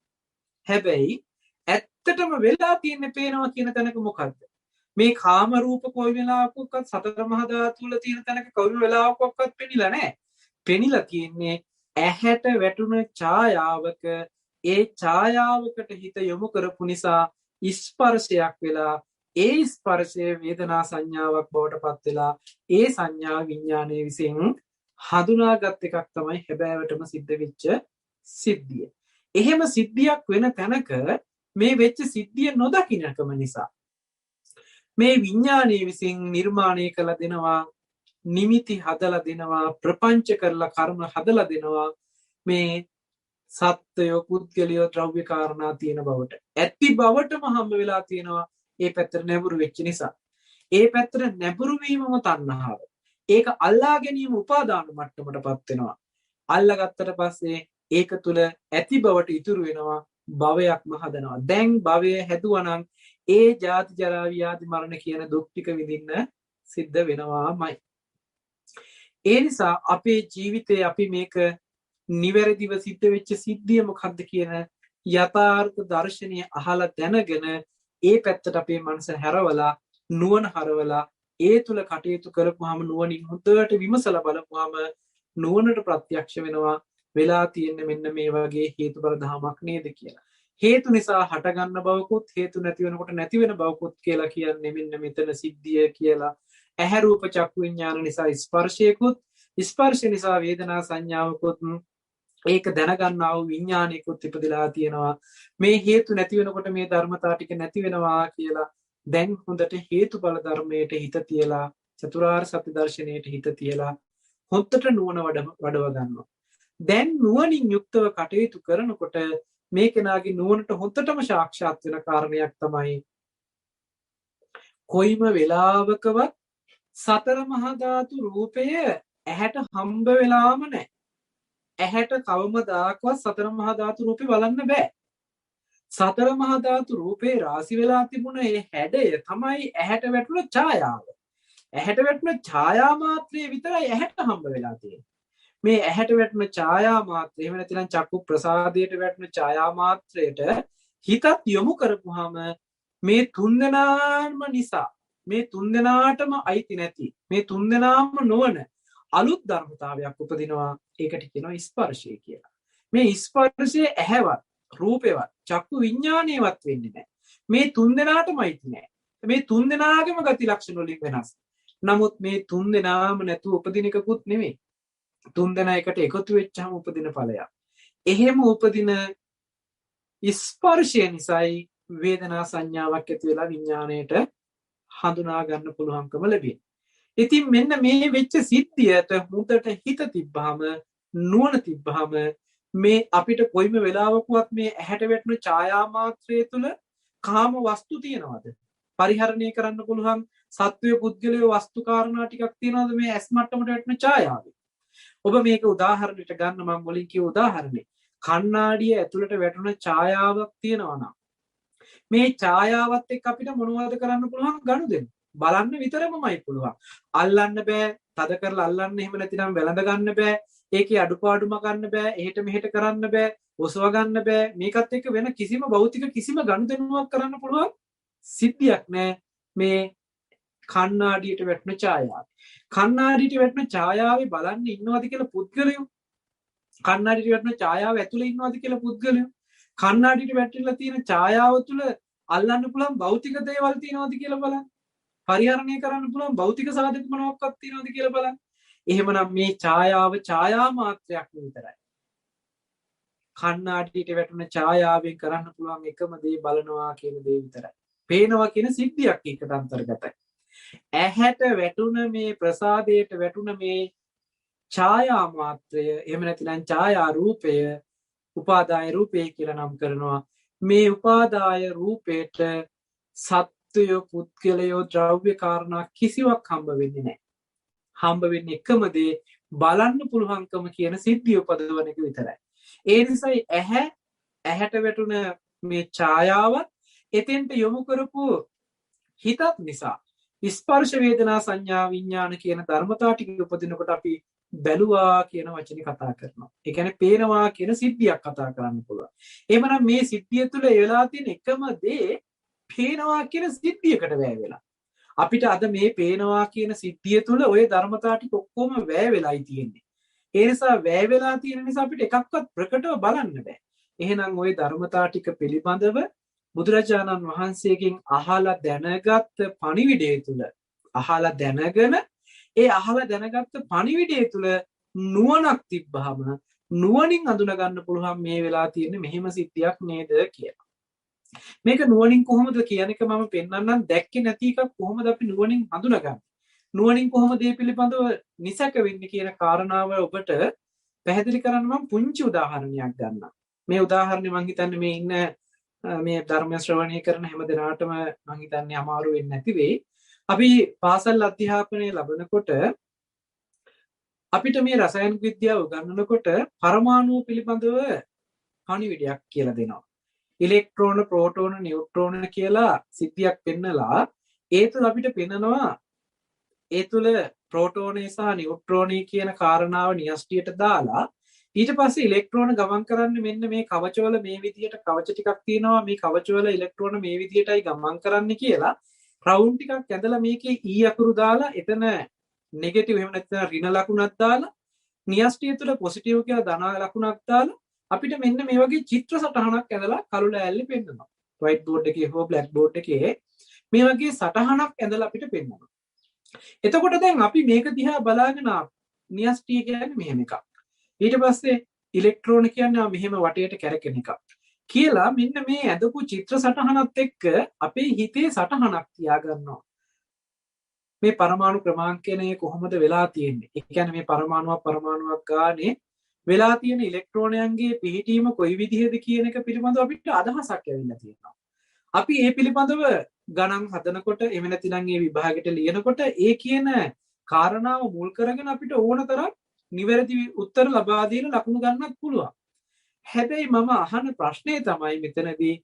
හැබැයි ඇත්තටම වෙලා තියෙන්නේ පේනවා කියන තැනක මොකද්ද? මේ කාම රූප කොයි වෙලාවකවත් සතර මහා ධාතු වල තියෙන තැනක කොයි වෙලාවකවත් පෙනිලා නැහැ. පෙනිලා තියෙන්නේ ඇහැට වැටුණ ඡායාවක. ඒ ඡායාවකට හිත යොමු කරපු නිසා ස්පර්ශයක් වෙලා ඒ ස්පර්ශය වේදනා සංඥාවක් බවට පත් වෙලා ඒ සංඥා විඥානයේ විසින් හඳුනාගත් එකක් තමයි හැබෑවටම සිද්ධ වෙච්ච සිද්ධිය. එහෙම සිද්ධියක් වෙන තැනක මේ වෙච්ච සිද්ධිය නොදකින්නකම නිසා මේ විඥානයේ විසින් නිර්මාණය කළ දෙනවා, නිමිති හදලා දෙනවා, ප්‍රපංච කරලා කර්ම හදලා දෙනවා. මේ සත්වය, පුද්ගලයෝ, ද්‍රව්‍ය කාරණා තියෙන බවට ඇති බවටම හම්බ වෙලා තියෙනවා. ඒ පැත්තට නැඹුරු වෙච්ච නිසා. ඒ පැත්තට නැඹුරු වීමම තණ්හාව. ඒක අල්ලා ගැනීම උපාදාන මට්ටමටපත් වෙනවා. අල්ලාගත්තට පස්සේ ඒක තුල ඇති බවට ඉතුරු වෙනවා, භවයක්ම හදනවා. දැන් භවය හැදුවනම් ඒ ජාති ජරා ව්‍යාධි මරණ කියන දුක් ටික විඳින්න සිද්ධ වෙනවාමයි. ඒ නිසා අපේ ජීවිතේ අපි මේක නිවැරදිව සිද්ධ වෙච්ච සිද්ධිය මොකක්ද කියන යථාර්ථ දර්ශනය අහලා දැනගෙන ඒ පැත්තට අපේ මනස හැරවලා නුවණ හරවලා ඒ තුල කටයුතු කරපුවාම නුවණින් හොඳට විමසලා බලපුවාම නුවණට ප්‍රත්‍යක්ෂ වෙනවා වෙලා තියෙන්නේ මෙන්න මේ වගේ හේතුඵල ධමයක් නේද කියලා. හේතු නිසා හටගන්න බවකුත් හේතු නැති වෙනකොට නැති වෙන බවකුත් කියලා කියන්නේ මෙන්න මෙතන සිද්ධිය කියලා. ඇහැ රූප චක්කු විඥාන නිසා ස්පර්ශයකුත් ස්පර්ශ නිසා වේදනා සංඥාවකුත් ඒක දැනගන්නා වූ විඥානයකුත් ඉපදලා තියෙනවා. මේ හේතු නැති වෙනකොට මේ ධර්මතා ටික නැති වෙනවා කියලා දැන් හොඳට හේතුඵල ධර්මයට හිත තියලා චතුරාර්ය සත්‍ය දර්ශනයට හිත තියලා හොඳට නුවණ වඩව ගන්නවා. දැන් නුවණින් යුක්තව කටයුතු කරනකොට මේ කෙනාගේ නුවණට හොඳටම සාක්ෂාත් වෙන කාරණයක් තමයි කොයිම වෙලාවකවත් සතර මහා ධාතු රූපය ඇහැට හම්බ වෙලාම නැහැ. ඇහැට කවමදාකවත් සතර මහා ධාතු රූපේ බලන්න බෑ. සතර මහා ධාතු රූපේ රාශි වෙලා තිබුණ ඒ හැඩය තමයි ඇහැට වැටුණ ඡායාව. ඇහැට වැටුණ ඡායා මාත්‍රය විතරයි ඇහැට හම්බ වෙලා තියෙන්නේ. මේ ඇහැට වැටුණ ඡායා මාත්‍රය එහෙම නැත්නම් චක්කු ප්‍රසාදයට වැටුණ ඡායා මාත්‍රයට හිතත් යොමු කරපුවාම මේ තුන්දෙනාම නිසා මේ තුන්දෙනාටම අයිති නැති මේ තුන්දෙනාම නොවන අලුත් ධර්මතාවයක් උපදිනවා. ඒකට කියනවා ස්පර්ශය කියලා. මේ ස්පර්ශය ඇහැවත් රූපේවත් චක්කු විඥානයවත් වෙන්නේ නැහැ. මේ තුන්දෙනාටම අයිති නැහැ. මේ තුන්දෙනාගේම ගති ලක්ෂණ වලින් වෙනස්. නමුත් මේ තුන්දෙනාම නැතුව උපදින එකකුත් නෙමෙයි. තුන්දෙනා එකට එකතු වෙච්චාම උපදින ඵලයක්. එහෙම උපදින ස්පර්ශය නිසායි වේදනා සංඥාවක් ඇති වෙලා විඥාණයට හඳුනා ගන්න පුළුවන්කම ලැබෙන්නේ. ඉතින් මෙන්න මේ වෙච්ච සිද්ධියට හුදට හිත තිබ්බහම නුවණ තිබ්බහම මේ අපිට කොයිම වෙලාවකවත් මේ ඇහැට වැටෙන ඡායා මාත්‍රය තුල කාම වස්තු තියනවද? පරිහරණය කරන්න පුළුවන් සත්වය පුද්ගලයේ වස්තු කාරණා ටිකක් තියනවද මේ ඇස් මට්ටමට වැටෙන ඡායාවේ? ඔබ මේක උදාහරණයක් ගන්න මම මුලින් කිව්ව උදාහරණේ කණ්ණාඩිය ඇතුළට වැටුණ ඡායාවක් තියෙනවා නම් මේ ඡායාවත් එක්ක අපිට මොනවද කරන්න පුළුවන්? ගනුදෙනු බලන්න විතරමයි පුළුවන්. අල්ලන්න බෑ, තද කරලා අල්ලන්න එහෙම නැතිනම් වැළඳ ගන්න බෑ, ඒකේ අඩුපාඩුම ගන්න බෑ, එහෙට මෙහෙට කරන්න බෑ, ඔසව ගන්න බෑ. මේකත් එක්ක වෙන කිසිම භෞතික කිසිම ගනුදෙනුවක් කරන්න පුළුවන් සිද්ධියක් නෑ මේ කණ්ණාඩියට වැටෙන ඡායාව. කණ්ණාඩියට වැටෙන ඡායාවේ බලන්න ඉන්නවද කියලා පුද්ගලයෝ? කණ්ණාඩියට වැටෙන ඡායාව ඇතුලේ ඉන්නවද කියලා පුද්ගලයෝ? කණ්ණාඩියට වැටිලා තියෙන ඡායාව තුල අල්ලන්න පුළුවන් භෞතික දේවල් තියෙනවද කියලා බලන්න. පරිහරණය කරන්න පුළුවන් භෞතික සාධක මොනවාක්වත් තියෙනවද කියලා බලන්න. එහෙමනම් මේ ඡායාව ඡායා මාත්‍රයක් විතරයි. කණ්ණාඩියට වැටුණ ඡායාවෙන් කරන්න පුළුවන් එකම දේ බලනවා කියන දේ විතරයි. පේනවා කියන සිද්ධියක් එකට අන්තර්ගතයි. ඇහැට වැටුණ මේ ප්‍රසාදයට වැටුණ මේ ඡායා මාත්‍රය එහෙම නැතිනම් ඡායා රූපය උපාදාය රූපය කියලා නම් කරනවා. මේ උපාදාය රූපේට සත්වය පුද්ගලයෝ ද්‍රව්‍ය කාරණා කිසිවක් හම්බ වෙන්නේ නැහැ. හම්බ වෙන්නේ එකම දේ බලන්න පුළුවන්කම කියන සිද්ධිය උපදවන එක විතරයි. ඒ නිසායි ඇහැට වැටුණ මේ ඡායාවත් එතෙන්ට යොමු කරපු හිතත් නිසා ස්පර්ශ වේදනා සංඥා විඥාන කියන ධර්මතා ටික උපදිනකොට අපි බැලුවා කියන වචනේ කතා කරනවා. ඒ කියන්නේ පේනවා කියන සිද්ධියක් කතා කරන්න පුළුවන්. එහෙමනම් මේ සිද්ධිය තුළ ඒ වෙලා තියෙන එකම දේ පේනවා කියන සිද්ධියකට වැය වෙලා. අපිට අද මේ පේනවා කියන සිද්ධිය තුළ ওই ධර්මතා ටික ඔක්කොම වැය වෙලායි තියෙන්නේ. ඒ නිසා වැය වෙලා තියෙන නිසා අපිට එකක්වත් ප්‍රකටව බලන්න බෑ. එහෙනම් ওই ධර්මතා ටික පිළිබඳව බුදුරජාණන් වහන්සේගෙන් අහලා දැනගත් පණිවිඩය තුළ අහලා දැනගෙන ඒ අහලා දැනගත්ත පණිවිඩය තුළ නුවණක් තිබ්බහම නුවණින් අඳුන ගන්න පුළුවන් මේ වෙලා තියෙන්නේ මෙහෙම සිද්ධියක් නේද කියලා. මේක නුවණින් කොහොමද කියන එක මම පෙන්නන්නම්. දැක්කේ නැති එකක් කොහොමද අපි නුවණින් හඳුනගන්නේ? නුවණින් කොහොමද මේ පිළිබඳව නිසක වෙන්නේ කියන කාරණාව ඔබට පැහැදිලි කරන්න මම පුංචි උදාහරණයක් ගන්නම්. මේ උදාහරණය මම හිතන්නේ මේ ඉන්න මේ ධර්ම ශ්‍රවණය කරන හැම දෙනාටම මම හිතන්නේ අමාරු වෙන්නේ නැති වෙයි. අපි පාසල් අධ්‍යාපනය ලබනකොට අපිට මේ රසායනික විද්‍යාව උගන්වනකොට පරමාණු පිළිබඳව පණිවිඩයක් කියලා දෙනවා. ඉලෙක්ට්‍රෝන, ප්‍රෝටෝන, නියුට්‍රෝන කියලා සිද්ධියක් පෙන්නලා ඒ තුළ අපිට පෙන්නනවා ඒ තුළ ප්‍රෝටෝනේ සහ නියුට්‍රෝනේ කියන කාරණාව න්‍යෂ්ටියට දාලා ඊට පස්සේ ඉලෙක්ට්‍රෝන ගමන් කරන්නේ මෙන්න මේ කවචවල මේ විදිහට කවච ටිකක් තියෙනවා මේ කවචවල ඉලෙක්ට්‍රෝන මේ විදිහටයි ගමන් කරන්නේ කියලා රවුන්ඩ් ටිකක් ඇදලා මේකේ E අකුරු දාලා එතන නෙගටිව් එහෙම නැත්නම් ඍණ ලකුණක් දාලා න්‍යෂ්ටිය තුළ පොසිටිව් කියලා ධන ලකුණක් දාලා අපිට මෙන්න මේ වගේ චිත්‍ර සටහනක් ඇදලා කළු ලෑල්ලේ පෙන්නනවා. white board එකේ හෝ black board එකේ මේ වගේ සටහනක් ඇදලා අපිට පෙන්නනවා. එතකොට දැන් අපි මේක දිහා බලාගෙන න්‍යෂ්ටිය කියන්නේ මෙහෙම එකක්. ඊට පස්සේ ඉලෙක්ට්‍රෝන කියන්නේ මෙහෙම වටේට කැරකෙන එකක්. කියලා මෙන්න මේ ඇදපු චිත්‍ර සටහනත් එක්ක අපේ හිතේ සටහනක් තියාගන්නවා. මේ පරමාණු ක්‍රමාංකය කොහොමද වෙලා තියෙන්නේ? ඒ කියන්නේ මේ පරමාණුවක් ගානේ වෙලා තියෙන ඉලෙක්ට්‍රෝනයන්ගේ පිහිටීම කොයි විදිහද කියන එක පිළිබඳව අපිට අදහසක් ඇවිල්ලා තියෙනවා. අපි මේ පිළිබඳව ගණන් හදනකොට එහෙම නැතිනම් මේ විභාගෙට ලියනකොට ඒ කියන කාරණාව මුල් කරගෙන අපිට ඕන තරම් නිවැරදි උත්තර ලබා දෙන ලකුණු ගන්නත් පුළුවන්. හැබැයි මම අහන ප්‍රශ්නේ තමයි මෙතනදී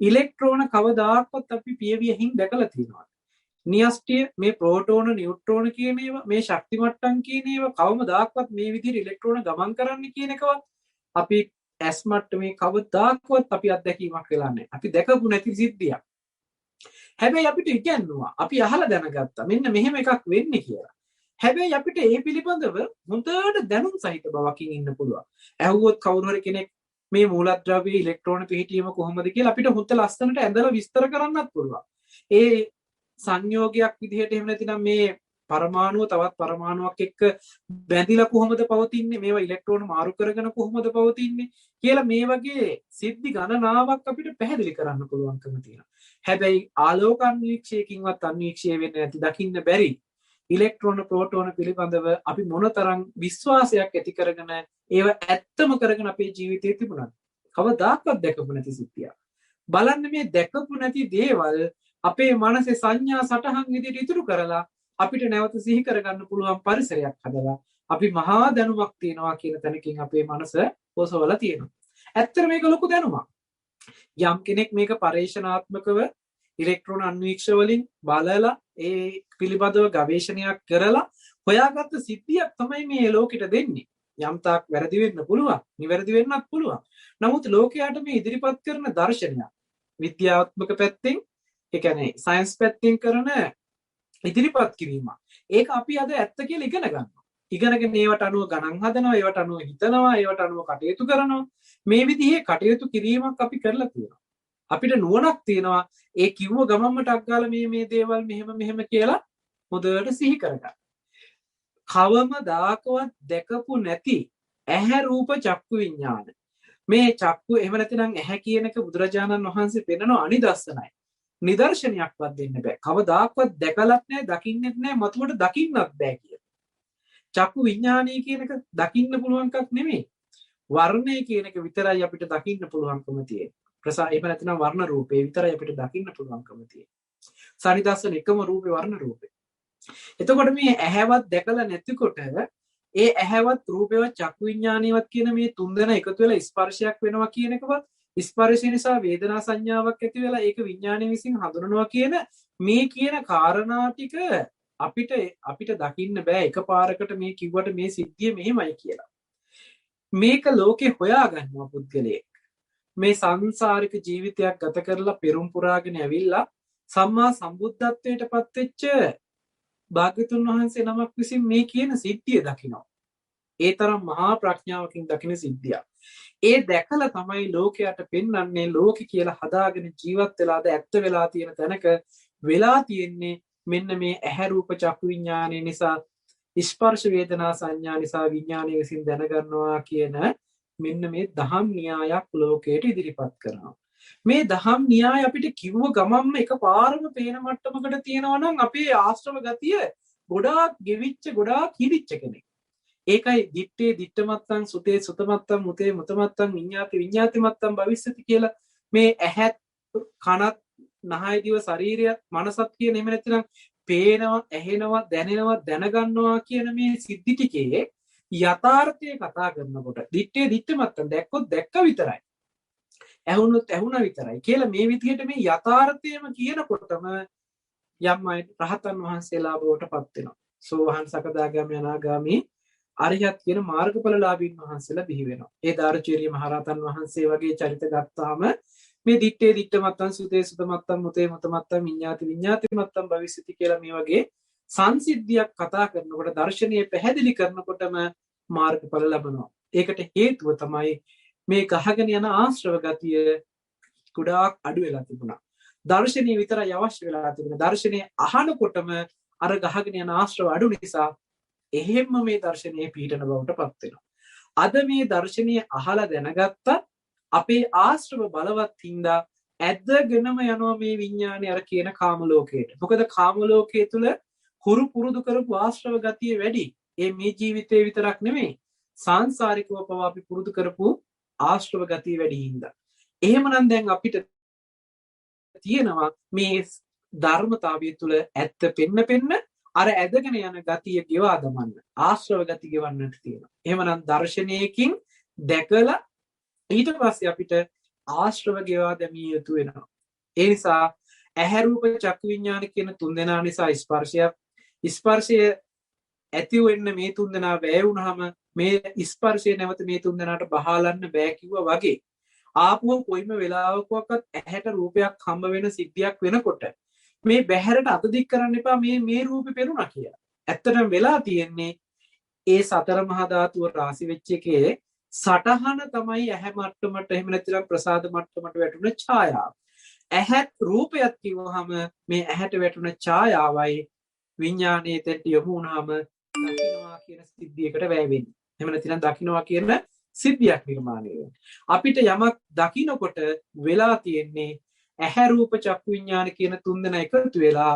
ඉලෙක්ට්‍රෝන කවදාකවත් අපි පියවියෙන් දැකලා තියෙනවද? න්‍යෂ්ටිය මේ ප්‍රෝටෝන නියුට්‍රෝන කියන ඒවා මේ ශක්ති මට්ටම් කියන ඒවා කවමදාකවත් මේ විදිහට ඉලෙක්ට්‍රෝන ගමන් කරන්න කියන එකවත් අපි ඇස් මට්ටමේ කවදාකවත් අපි අත්දැකීමක් වෙලා නැහැ. අපි දැකපු නැති සිද්ධියක්. හැබැයි අපිට ඉගෙනුවා. අපි අහලා දැනගත්තා. මෙන්න මෙහෙම එකක් වෙන්නේ කියලා. හැබැයි අපිට ඒ පිළිබඳව හොඳට දැනුම් සහිත බවකින් ඉන්න පුළුවන්. ඇහුවොත් කවුරු හරි කෙනෙක් මේ මූලද්‍රව්‍යයේ ඉලෙක්ට්‍රෝන පිහිටීම කොහොමද කියලා අපිට හොඳ ලස්සනට ඇඳලා විස්තර කරන්නත් පුළුවන්. ඒ සංයෝගයක් විදිහට එහෙම නැතිනම් මේ පරමාණුව තවත් පරමාණුවක් එක්ක බැඳිලා කොහොමද පවතින්නේ මේවා ඉලෙක්ට්‍රෝන මාරු කරගෙන කොහොමද පවතින්නේ කියලා මේ වගේ සිද්ධි ගණනාවක් අපිට පැහැදිලි කරන්න පුළුවන්කම තියෙනවා. හැබැයි ආලෝක අන්වීක්ෂයකින්වත් අන්වීක්ෂය වෙන්නේ නැති දකින්න බැරි ඉලෙක්ට්‍රෝන ප්‍රෝටෝන පිළිබඳව අපි මොනතරම් විශ්වාසයක් ඇති කරගෙන ඒව ඇත්තම කරගෙන අපේ ජීවිතේ තිබුණාද? කවදාකවත් දැකපු නැති සිද්ධියක්. බලන්න මේ දැකපු නැති දේවල් අපේ මනසේ සංඥා සටහන් විදිහට ඉතුරු කරලා අපිට නැවත සිහි කරගන්න පුළුවන් පරිසරයක් හදලා අපි මහා දැනුමක් තියනවා කියන තැනකින් අපේ මනස ඔසවලා තියෙනවා. ඇත්තට මේක ලොකු දැනුමක්. යම් කෙනෙක් මේක පරීක්ෂණාත්මකව ඉලෙක්ට්‍රෝන අන්වීක්ෂ වලින් බලලා ඒ පිළිබඳව ගවේෂණයක් කරලා හොයාගත්ත සිද්ධියක් තමයි මේ ලෝකෙට දෙන්නේ. යම් තාක් වැරදි වෙන්න පුළුවන්, නිවැරදි වෙන්නත් පුළුවන්. නමුත් ලෝකයට මේ ඉදිරිපත් කරන දර්ශනය විද්‍යාත්මක පැත්තෙන් ඒ කියන්නේ සයන්ස් පැත්තෙන් කරන ඉදිරිපත් කිරීම. ඒක අපි අද ඇත්ත කියලා ඉගෙන ගන්නවා. ඉගෙනගෙන ඒවට අනුව ගණන් හදනවා, ඒවට අනුව හිතනවා, ඒවට අනුව කටයුතු කරනවා. මේ විදිහේ කටයුතු කිරීමක් අපි කරලා තියෙනවා. අපිට නුවණක් තියෙනවා ඒ කිව්ව ගමන්ම ටක් ගාලා මේ දේවල් මෙහෙම කියලා හොඳට සිහි කරගන්න. කවමදාකවත් දැකපු නැති ඇහැ රූප චක්කු විඥාන. මේ චක්කු එහෙම නැතිනම් ඇහැ කියන එක බුදුරජාණන් වහන්සේ පෙන්නන අනිදස්සනයි. නිදර්ශනයක්වත් දෙන්න බෑ. කවදාකවත් දැකලත් නැහැ, දකින්නෙත් නැහැ, මතුවට දකින්නත් බෑ කියන. චක්කු විඥානය කියන එක දකින්න පුළුවන් එකක් නෙමෙයි. වර්ණය කියන එක විතරයි අපිට දකින්න පුළුවන්කම තියෙන්නේ. එහෙම නැතිනම් වර්ණ රූපේ විතරයි අපිට දකින්න පුළුවන්කම තියෙන්නේ. සනිදස්සන එකම රූපේ වර්ණ රූපේ. එතකොට මේ ඇහැවත් දැකලා නැතිකොට ඒ ඇහැවත් රූපේවත් චක්කු විඥානියවත් කියන මේ තුන්දෙනා එකතු වෙලා ස්පර්ශයක් වෙනවා කියන එකවත් ස්පර්ශය නිසා වේදනා සංඥාවක් ඇති වෙලා ඒක විඥානය විසින් හඳුනනවා කියන මේ කියන කාරණා ටික අපිට දකින්න බෑ එකපාරකට මේ කිව්වට මේ සිද්ධිය මෙහෙමයි කියලා. මේක ලෝකේ හොයාගන්නවා පුද්ගලයෙක්. මේ සංසාරික ජීවිතයක් ගත කරලා පෙරම් පුරාගෙන ඇවිල්ලා සම්මා සම්බුද්ධත්වයට පත්වෙච්ච භාග්‍යතුන් වහන්සේ නමක් විසින් මේ කියන සිද්ධිය දකිනවා. ඒ තරම් මහා ප්‍රඥාවකින් දකින සිද්ධියක්. ඒ දැකලා තමයි ලෝකයට පෙන්වන්නේ ලෝකෙ කියලා හදාගෙන ජීවත් වෙලාද ඇත්ත වෙලා තියෙන තැනක වෙලා තියෙන්නේ මෙන්න මේ ඇහැ රූප චක්කු විඥානය නිසා ස්පර්ශ වේදනා සංඥා නිසා විඥානය විසින් දැනගන්නවා කියන මෙන්න මේ දහම් න්‍යායක් ලෝකයට ඉදිරිපත් කරනවා. මේ දහම් න්‍යාය අපිට කිව්ව ගමන්ම එකපාරම පේන මට්ටමකට තියෙනවා නම් අපේ ආශ්‍රව ගතිය ගොඩාක් ගෙවිච්ච ගොඩාක් හිරිච්ච කෙනෙක්. ඒකයි දිත්තේ දිත්තමත්තං සුතේ සුතමත්තං මුතේ මුතමත්තං විඤ්ඤාති විඤ්ඤාතිමත්තං භවිස්සති කියලා මේ ඇහත් කනත් නහය දිව ශරීරයත් මනසත් කියන එහෙම නැත්නම් පේනවා ඇහෙනවා දැනෙනවා දැනගන්නවා කියන මේ සිද්ධි ටිකේ යථාර්ථය කතා කරනකොට දිත්තේ දිත්තමත්තං දැක්කොත් දැක්ක විතරයි ඇහුනොත් ඇහුණා විතරයි කියලා මේ විදිහට මේ යථාර්ථයම කියනකොටම යම් අය රහතන් වහන්සේලා බවටපත් වෙනවා. සෝවාන් සකදාගාමී අනාගාමී අරිහත් කියන මාර්ගඵලලාභීන් වහන්සේලා බිහි වෙනවා. ඒ දාරුචීරිය මහරහතන් වහන්සේ වගේ චරිත ගත්තාම මේ දිත්තේ දිත්ත මත්තන් සුතේ සුත මත්තන් මුතේ මුත මත්තන් විඤ්ඤාති විඤ්ඤාති මත්තන් භවිෂ්‍යති කියලා මේ වගේ සංසිද්ධියක් කතා කරනකොට දර්ශනීය පැහැදිලි කරනකොටම මාර්ගඵල ලබනවා. ඒකට හේතුව තමයි මේ ගහගෙන යන ආශ්‍රව ගතිය ගොඩාක් අඩු වෙලා තිබුණා. දර්ශනීය විතරයි අවශ්‍ය වෙලා තිබුණා. දර්ශනීය අහනකොටම අර ගහගෙන යන ආශ්‍රව අඩු නිසා එහෙම්ම මේ දර්ශනීය පීඩන බවට පත් වෙනවා. අද මේ දර්ශනීය අහලා දැනගත්ත අපේ ආශ්‍රව බලවත් හින්දා ඇදගෙනම යනවා මේ විඥානේ අර කියන කාම ලෝකයට. මොකද කාම ලෝකයේ තුල හුරු පුරුදු කරපු ආශ්‍රව ගතිය වැඩි. ඒ මේ ජීවිතේ විතරක් නෙමෙයි සංසාරිකව පවා අපි පුරුදු කරපු ආශ්‍රව ගතිය වැඩි හින්දා. එහෙමනම් දැන් අපිට තියෙනවා මේ ධර්මතාවය තුල ඇත්ත පෙන්න අර ඇදගෙන යන ගතිය ගෙවා දමන්න ආශ්‍රව ගති ගෙවන්නට තියෙනවා. එහෙමනම් දර්ශනයකින් දැකලා ඊට පස්සේ අපිට ආශ්‍රව ගෙවා දැමිය යුතු වෙනවා. ඒ නිසා ඇහැ රූප චක්කු විඥාන කියන තුන්දෙනා නිසා ස්පර්ශය ඇති වෙන්න මේ තුන්දෙනා වැය වුණාම මේ ස්පර්ශය නැවත මේ තුන්දෙනාට බහාලන්න බෑ කිව්වා වගේ ආපුව කොයිම වෙලාවකවත් ඇහැට රූපයක් හම්බ වෙන සිද්ධියක් වෙනකොට මේ බැහැරට අත දික් කරන්න එපා මේ රූපේ පෙනුණා කියලා. ඇත්තටම වෙලා තියෙන්නේ ඒ සතර මහා ධාතුව රාශි වෙච්ච එකේ සටහන තමයි ඇහැ මට්ටමට එහෙම නැත්නම් ප්‍රසාද මට්ටමට වැටුණ ඡායාව. ඇහත් රූපයක් කිව්වහම මේ ඇහැට වැටුණ ඡායාවයි විඥානයේ තෙන්ට යොමු වුණාම දකින්නවා කියන සිද්ධියකට වැය වෙන්නේ. එහෙම නැත්නම් දකින්නවා කියන සිද්ධියක් නිර්මාණය වෙනවා. අපිට යමක් දකින්නකොට වෙලා තියෙන්නේ ඇහැ රූප චක්කු විඥාන කියන තුන්දෙනා එකතු වෙලා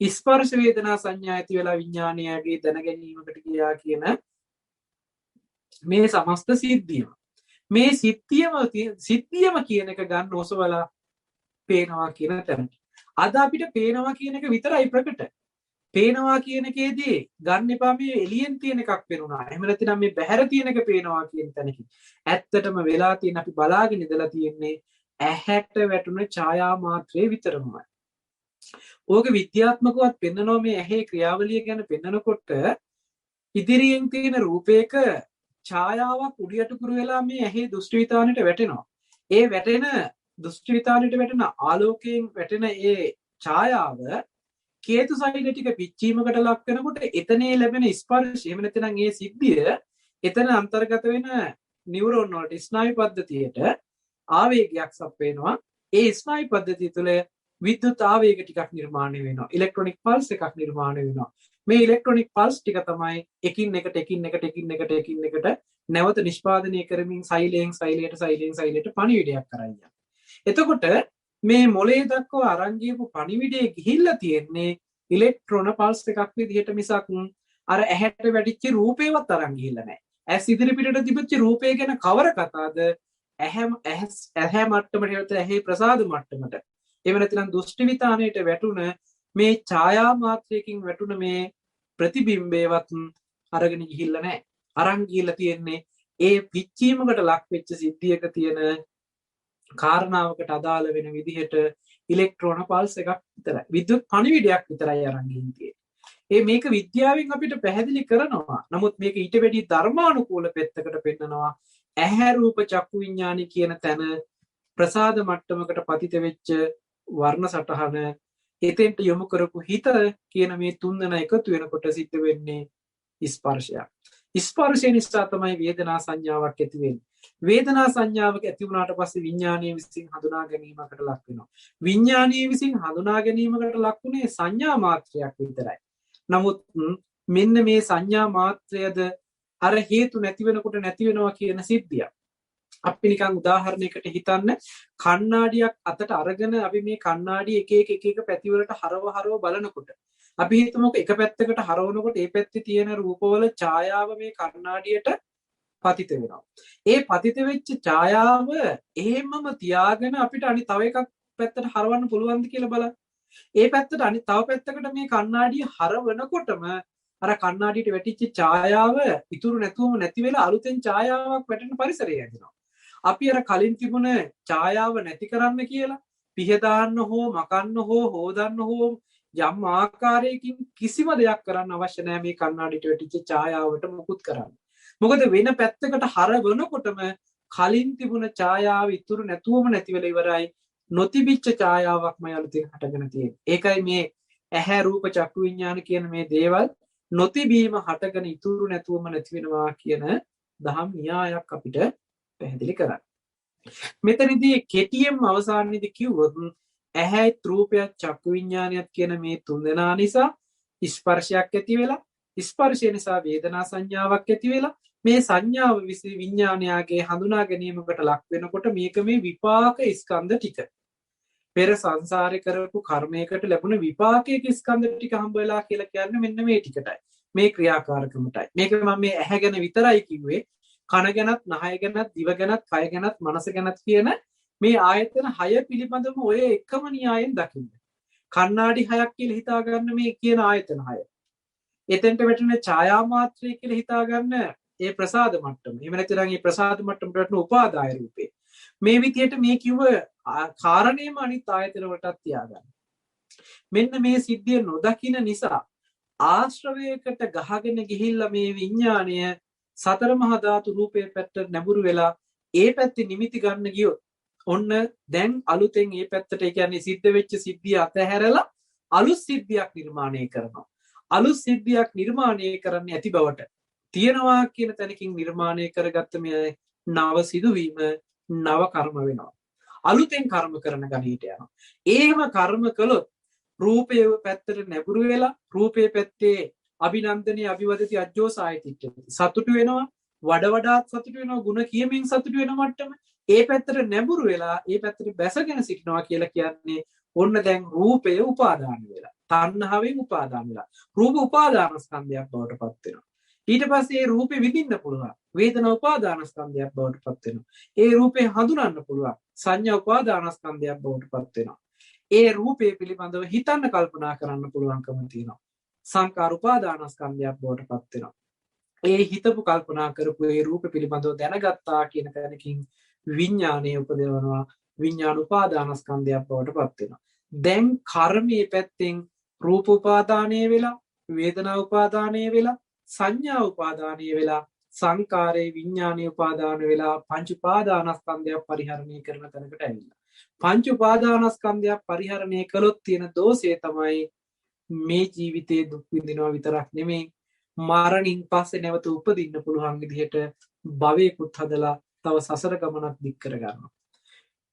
ස්පර්ශ වේදනා සංඥා ඇති වෙලා විඥානයගේ දැන ගැනීමකට ගියා කියන මේ සමස්ත සිද්ධියම. මේ සිද්ධියම කියන එක ගන්න ඔසවලා පේනවා කියන තැනට. අද අපිට පේනවා කියන එක විතරයි ප්‍රකට. පේනවා කියන එකේදී ගන්න එපා මේ එළියෙන් තියෙන එකක් වෙනුණා. එහෙම නැත්නම් මේ බහැර තියෙන එක පේනවා කියන තැනකින්. ඇත්තටම වෙලා තියෙන අපි බලාගෙන ඉඳලා තියෙන්නේ ඇහැට වැටුණ ඡායා මාත්‍රේ විතරමයි. ඕක විද්‍යාත්මකවත් පෙන්නනවා මේ ඇහි ක්‍රියාවලිය ගැන පෙන්නනකොට ඉදිරියෙන් තියෙන රූපයක ඡායාවක් උඩියට කුරු වෙලා මේ ඇහි දෘෂ්ටි විතානයට වැටෙනවා. ඒ වැටෙන දෘෂ්ටි විතානයට වැටෙන ආලෝකයෙන් වැටෙන ඒ ඡායාව කේතු සෛල ටික පිච්චීමකට ලක් වෙනකොට එතනේ ලැබෙන ස්පර්ශය එහෙම නැත්නම් ඒ සිද්ධිය එතන අන්තර්ගත වෙන නියුරෝන් වලට ස්නායු පද්ධතියට ආවේගයක් සපයනවා. ඒ ස්නායු පද්ධතිය තුළ විද්‍යුත් ආවේග ටිකක් නිර්මාණය වෙනවා. ඉලෙක්ට්‍රොනික පල්ස් එකක් නිර්මාණය වෙනවා. මේ ඉලෙක්ට්‍රොනික පල්ස් ටික තමයි එකින් එකට නැවත නිෂ්පාදනය කරමින් සෛලයෙන් සෛලයට පණිවිඩයක් කරන්නේ. එතකොට මේ මොලේ දක්වා අරන් ගියපු පණිවිඩය ගිහිල්ලා තියෙන්නේ ඉලෙක්ට්‍රෝන පල්ස් එකක් විදිහට මිසක් අර ඇහැට වැටිච්ච රූපේවත් අරන් ගිහිල්ලා නැහැ. ඇස් ඉදිරි පිටට තිබිච්ච රූපේ ගැන කවර කතාවද? ඇහැ මට්ටමට ඇහි ප්‍රසාද මට්ටමට එහෙම නැත්නම් දෘෂ්ටි විතානයට වැටුණ මේ ඡායා මාත්‍රයකින් වැටුණ මේ ප්‍රතිබිම්බේවත් අරගෙන ගිහිල්ලා නැහැ. අරන් ගිහිල්ලා තියෙන්නේ ඒ පිච්චීමකට ලක් වෙච්ච සිද්ධියක තියෙන කාරණාවකට අදාළ වෙන විදිහට ඉලෙක්ට්‍රෝන පල්ස් එකක් විතරයි. විද්‍යුත් පණිවිඩයක් විතරයි අරන් ගිහින් මේක විද්‍යාවෙන් අපිට පැහැදිලි කරනවා. නමුත් මේක ඊට වැඩි ධර්මානුකූල පැත්තකට පෙන්නනවා. ඇහැ රූප චක්කු විඥානි කියන තැන ප්‍රසාද මට්ටමකට පතිත වෙච්ච වර්ණ සටහන එතෙන්ට යොමු කරපු හිත කියන මේ තුන්දෙනා එකතු වෙනකොට සිද්ධ වෙන්නේ ස්පර්ශයක්. ස්පර්ශය නිසා තමයි වේදනා සංඥාවක් ඇති වෙන්නේ. වේදනා සංඥාවක් ඇති වුණාට පස්සේ විඥානීය විසින් හඳුනා ගැනීමකට ලක් වෙනවා. විඥානීය විසින් හඳුනා ගැනීමකට ලක්ුනේ සංඥා මාත්‍රයක් විතරයි. නමුත් මෙන්න මේ සංඥා මාත්‍රයද අර හේතු නැති වෙනකොට නැති වෙනවා කියන සිද්ධිය. අපි නිකන් උදාහරණයකට හිතන්න කණ්ණාඩියක් අතට අරගෙන අපි මේ කණ්ණාඩිය එක පැතිවලට හරව බලනකොට අපි හිතමුකෝ එක පැත්තකට හරවනකොට ඒ පැත්තේ තියෙන රූපවල ඡායාව මේ කණ්ණාඩියට පතිත වෙනවා. ඒ පතිත වෙච්ච ඡායාව එහෙමම තියාගෙන අපිට අනිත් තව එකක් පැත්තට හරවන්න පුළුවන්ද කියලා බලන්න. ඒ පැත්තට අනිත් තව පැත්තකට මේ කණ්ණාඩිය හරවනකොටම අර කණ්ණාඩියට වැටිච්ච ඡායාව ඉතුරු නැතුවම නැති වෙලා අලුතෙන් ඡායාවක් වැටෙන පරිසරය ඇතිවෙනවා. අපි අර කලින් තිබුණ ඡායාව නැති කරන්න කියලා පිහ දාන්න හෝ මකන්න හෝ හොදන්න හෝ යම් ආකාරයකින් කිසිම දෙයක් කරන්න අවශ්‍ය නැහැ මේ කණ්ණාඩියට වැටිච්ච ඡායාවට මුකුත් කරන්න. මොකද වෙන පැත්තකට හරවනකොටම කලින් තිබුණ ඡායාව ඉතුරු නැතුවම නැති වෙලා ඉවරයි. නොතිබිච්ච ඡායාවක්ම අලුතෙන් හටගෙන තියෙන්නේ. ඒකයි මේ ඇහැ රූප චක්කු විඤ්ඤාණ කියන මේ දේවල් නොතිබීම හටගෙන ඉතුරු නැතුවම නැති වෙනවා කියන දහම් න්‍යායක් අපිට පැහැදිලි කරන්නේ. මෙතනදී කෙටියෙන්ම අවසානයේදී කිව්වොත් ඇහැයි රූපයත් චක්කු විඤ්ඤාණයත් කියන මේ තුන්දෙනා නිසා ස්පර්ශයක් ඇති වෙලා ස්පර්ශය නිසා වේදනා සංඥාවක් ඇති වෙලා මේ සංඥාව විසින් විඤ්ඤාණයාගේ හඳුනා ගැනීමකට ලක් වෙනකොට මේක මේ විපාක ස්කන්ධ ටික පෙර සංසාරේ කරපු කර්මයකට ලැබුණ විපාකයේ ස්කන්ධ ටික හම්බ වෙලා කියලා කියන්නේ මෙන්න මේ ටිකටයි මේ ක්‍රියාකාරකමටයි මේක මම මේ ඇහැ ගැන විතරයි කිව්වේ කන ගැනත් නහය ගැනත් දිව ගැනත් කය ගැනත් මනස ගැනත් කියන මේ ආයතන 6 පිළිබඳව ඔය එකම න්‍යායෙන් දකින්න. කණ්ණාඩි 6ක් කියලා හිතා ගන්න මේ කියන ආයතන 6. එතෙන්ට වැටෙන ඡායා මාත්‍රය කියලා හිතා ගන්න ඒ ප්‍රසාද මට්ටම. එහෙම නැත්නම් මේ ප්‍රසාද මට්ටමට වැටෙන උපාදාය රූපේ. මේ විදිහට මේ කිව්ව කාරණේම අනිත් ආයතන වලටත් තියාගන්න. මෙන්න මේ සිද්ධිය නොදකින නිසා ආශ්‍රවයකට ගහගෙන ගිහිල්ලා මේ විඥාණය සතර මහා ධාතු රූපේ පැත්තට නැඹුරු වෙලා ඒ පැත්තේ නිමිති ගන්න ගියොත් ඔන්න දැන් අලුතෙන් මේ පැත්තට ඒ කියන්නේ සිද්ධ වෙච්ච සිද්ධිය අතහැරලා අලුත් සිද්ධියක් නිර්මාණය කරනවා. අලුත් සිද්ධියක් නිර්මාණය කරන්න ඇති බවට තියනවා කියන තැනකින් නිර්මාණය කරගත්ත මේ නව සිදුවීම නව කර්ම වෙනවා. අලුතෙන් කර්ම කරන ගණීට යනවා. ඒම කර්ම කළොත් රූපයේ පැත්තට නැඹුරු වෙලා රූපයේ පැත්තේ අභිනන්දනයේ අභිවදති අජ්ජෝසායතිච්ච සතුටු වෙනවා වඩ වඩාත් සතුටු වෙනවා ಗುಣ කියමින් සතුටු වෙන මට්ටම ඒ පැත්තට නැඹුරු වෙලා ඒ පැත්තට බැසගෙන සිටිනවා කියලා කියන්නේ ඔන්න දැන් රූපය උපාදාන වෙලා තණ්හාවෙන් උපාදාන වෙලා රූප උපාදාන ස්කන්ධයක් බවට පත් වෙනවා ඊට පස්සේ ඒ රූපේ විඳින්න පුළුවන් වේදනා උපාදාන ස්කන්ධයක් බවට පත් වෙනවා ඒ රූපේ හඳුනන්න පුළුවන් සංඥා උපාදාන ස්කන්ධයක් බවට පත් වෙනවා ඒ රූපේ පිළිබඳව හිතන්න කල්පනා කරන්න පුළුවන්කම තියෙනවා සංකාර උපාදාන ස්කන්ධයක් බවට පත් වෙනවා ඒ හිතපු කල්පනා කරපු ඒ රූප පිළිබඳව දැනගත්තා කියන තැනකින් විඥානය උපදවනවා විඥාන උපාදාන ස්කන්ධයක් බවට පත් වෙනවා දැන් කර්මයේ පැත්තෙන් රූප උපාදානය වෙලා වේදනා උපාදානය වෙලා සංඥා උපාදානය වෙලා සංකාරේ විඥානීය උපාදාන වෙලා පංච උපාදානස්කන්ධයක් පරිහරණය කරන තැනකට ඇවිල්ලා පංච උපාදානස්කන්ධයක් පරිහරණය කළොත් තියෙන දෝෂය තමයි මේ ජීවිතේ දුක් විඳිනවා විතරක් නෙමෙයි මරණින් පස්සේ නැවත උපදින්න පුළුවන් විදිහට භවයකුත් හදලා තව සසර ගමනක් දික් කර ගන්නවා.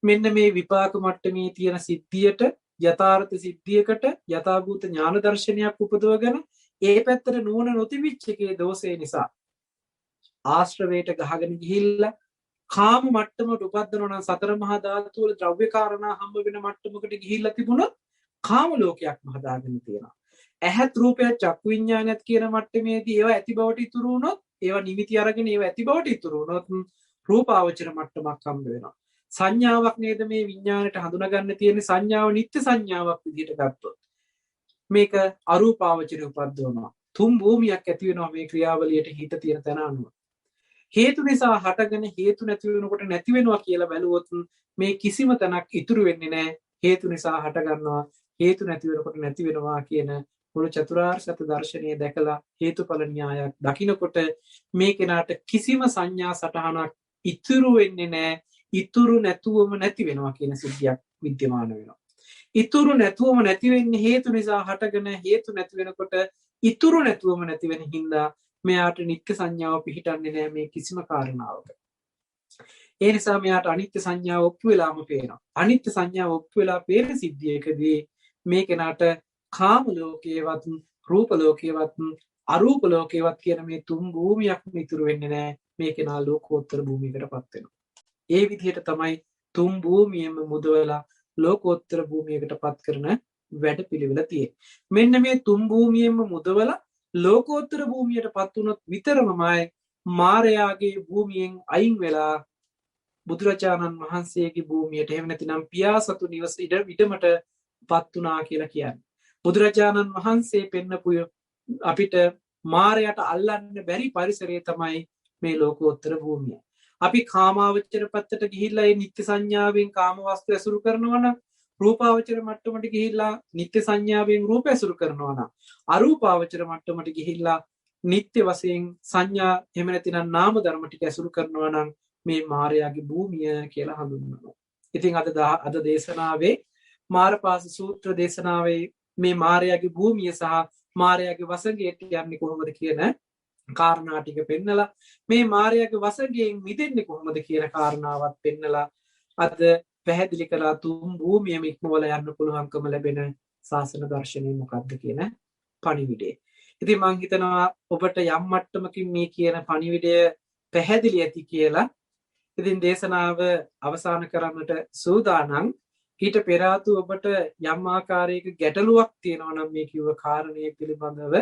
මෙන්න මේ විපාක මට්ටමේ තියෙන සිද්ධියට යථාර්ථ සිද්ධියකට යථාභූත ඥාන දර්ශනයක් උපදවගෙන ඒ පැත්තට නුවණ නොතිබිච්ච එකේ දෝෂය නිසා ආශ්‍රවයට ගහගෙන ගිහිල්ලා කාම මට්ටමට උපදිනවා නම් සතර මහා ධාතු වල ද්‍රව්‍ය කාරණා හම්බ වෙන මට්ටමකට ගිහිල්ලා තිබුණොත් කාම ලෝකයක්ම හදාගෙන තියෙනවා. ඇහත් රූපයත් චක්කු විඤ්ඤාණයත් කියන මට්ටමේදී ඒවා ඇති බවට ඉතුරු වුණොත් ඒවා නිමිති අරගෙන ඒවා ඇති බවට ඉතුරු වුණොත් රූපාවචර මට්ටමක් හම්බ වෙනවා. සංඥාවක් නේද මේ විඤ්ඤාණයට හඳුනා ගන්න තියෙන සංඥාව නිත්‍ය සංඥාවක් විදිහට ගත්තොත් මේක අරූපාවචරය උපද්දවනවා. තුන් භූමියක් ඇති වෙනවා මේ ක්‍රියාවලියට හිත තියෙන තැන අනුව. හේතු නිසා හටගෙන හේතු නැති වෙනකොට නැති වෙනවා කියලා බැලුවොත් මේ කිසිම තැනක් ඉතුරු වෙන්නේ නැහැ. හේතු නිසා හට ගන්නවා හේතු නැති වෙනකොට නැති වෙනවා කියන මුළු චතුරාර්ය සත්‍ය දර්ශනය දැකලා හේතුඵල න්‍යායක් දකිනකොට මේ කෙනාට කිසිම සංඥා සටහනක් ඉතුරු වෙන්නේ නැහැ. ඉතුරු නැතුවම නැති වෙනවා කියන සිද්ධියක් විද්‍යමාන වෙනවා. ඉතුරු නැතුවම නැති වෙන්නේ හේතු නිසා හටගෙන හේතු නැති වෙනකොට ඉතුරු නැතුවම නැති වෙන හින්දා මෙයාට නිත්‍ය සංඥාව පිහිටන්නේ නැහැ මේ කිසිම කාරණාවක. ඒ නිසා මෙයාට අනිත්‍ය සංඥාව ඔප්පු වෙලාම පේනවා. අනිත්‍ය සංඥාව ඔප්පු වෙලා පේන සිද්ධියකදී මේ කෙනාට කාම ලෝකේවත් රූප ලෝකේවත් අරූප ලෝකේවත් කියන මේ තුන් භූමියක්ම ඉතුරු වෙන්නේ නැහැ. මේ කෙනා ලෝකෝත්තර භූමියකටපත් වෙනවා. ඒ විදිහට තමයි තුන් භූමියෙම මුදවලා ලෝකෝත්තර භූමියකටපත් කරන වැඩපිළිවෙල තියෙන්නේ. මෙන්න මේ තුන් භූමියෙම මුදවලා ලෝකෝත්තර භූමියටපත් වුණොත් විතරමයි මාරයාගේ භූමියෙන් අයින් වෙලා බුදුරජාණන් වහන්සේගේ භූමියට එහෙම නැතිනම් පියාසතු නිවස ඉඩමට පත් වුණා කියලා කියන්නේ. බුදුරජාණන් වහන්සේ පෙන්නපු අපිට මාරයට අල්ලන්න බැරි පරිසරය තමයි මේ ලෝකෝත්තර භූමිය. අපි කාමාවචර පැත්තට ගිහිල්ලා ඒ නිත්‍ය සංඥාවෙන් කාම වස්තු ඇසුරු කරනවා නම් රූපාවචර මට්ටමට ගිහිල්ලා නිත්‍ය සංඥාවෙන් රූප ඇසුරු කරනවා නම් අරූපාවචර මට්ටමට ගිහිල්ලා නිත්‍ය වශයෙන් සංඥා එහෙම නැතිනම් නාම ධර්ම ටික ඇසුරු කරනවා නම් මේ මායාවේ භූමිය කියලා හඳුන්වනවා. ඉතින් අද දේශනාවේ මාරපාස සූත්‍ර දේශනාවේ මේ මායාවේ භූමිය සහ මායාවේ වසඟයට යන්නේ කොහොමද කියන කාරණා ටික පෙන්නලා මේ මායාවේ වසඟයෙන් මිදෙන්නේ කොහොමද කියන කාරණාවත් පෙන්නලා අද පැහැදිලි කළා තුන් භූමියම ඉක්මවල යන්න පුළුවන්කම ලැබෙන ශාසන දර්ශනය මොකක්ද කියන පණිවිඩය. ඉතින් මම හිතනවා ඔබට යම් මට්ටමකින් මේ කියන පණිවිඩය පැහැදිලි ඇති කියලා. ඉතින් දේශනාව අවසන් කරන්නට සූදානම්. ඊට පෙර ආතු ඔබට යම් ආකාරයක ගැටලුවක් තියෙනවා නම් මේ කිව්ව කාරණේ පිළිබඳව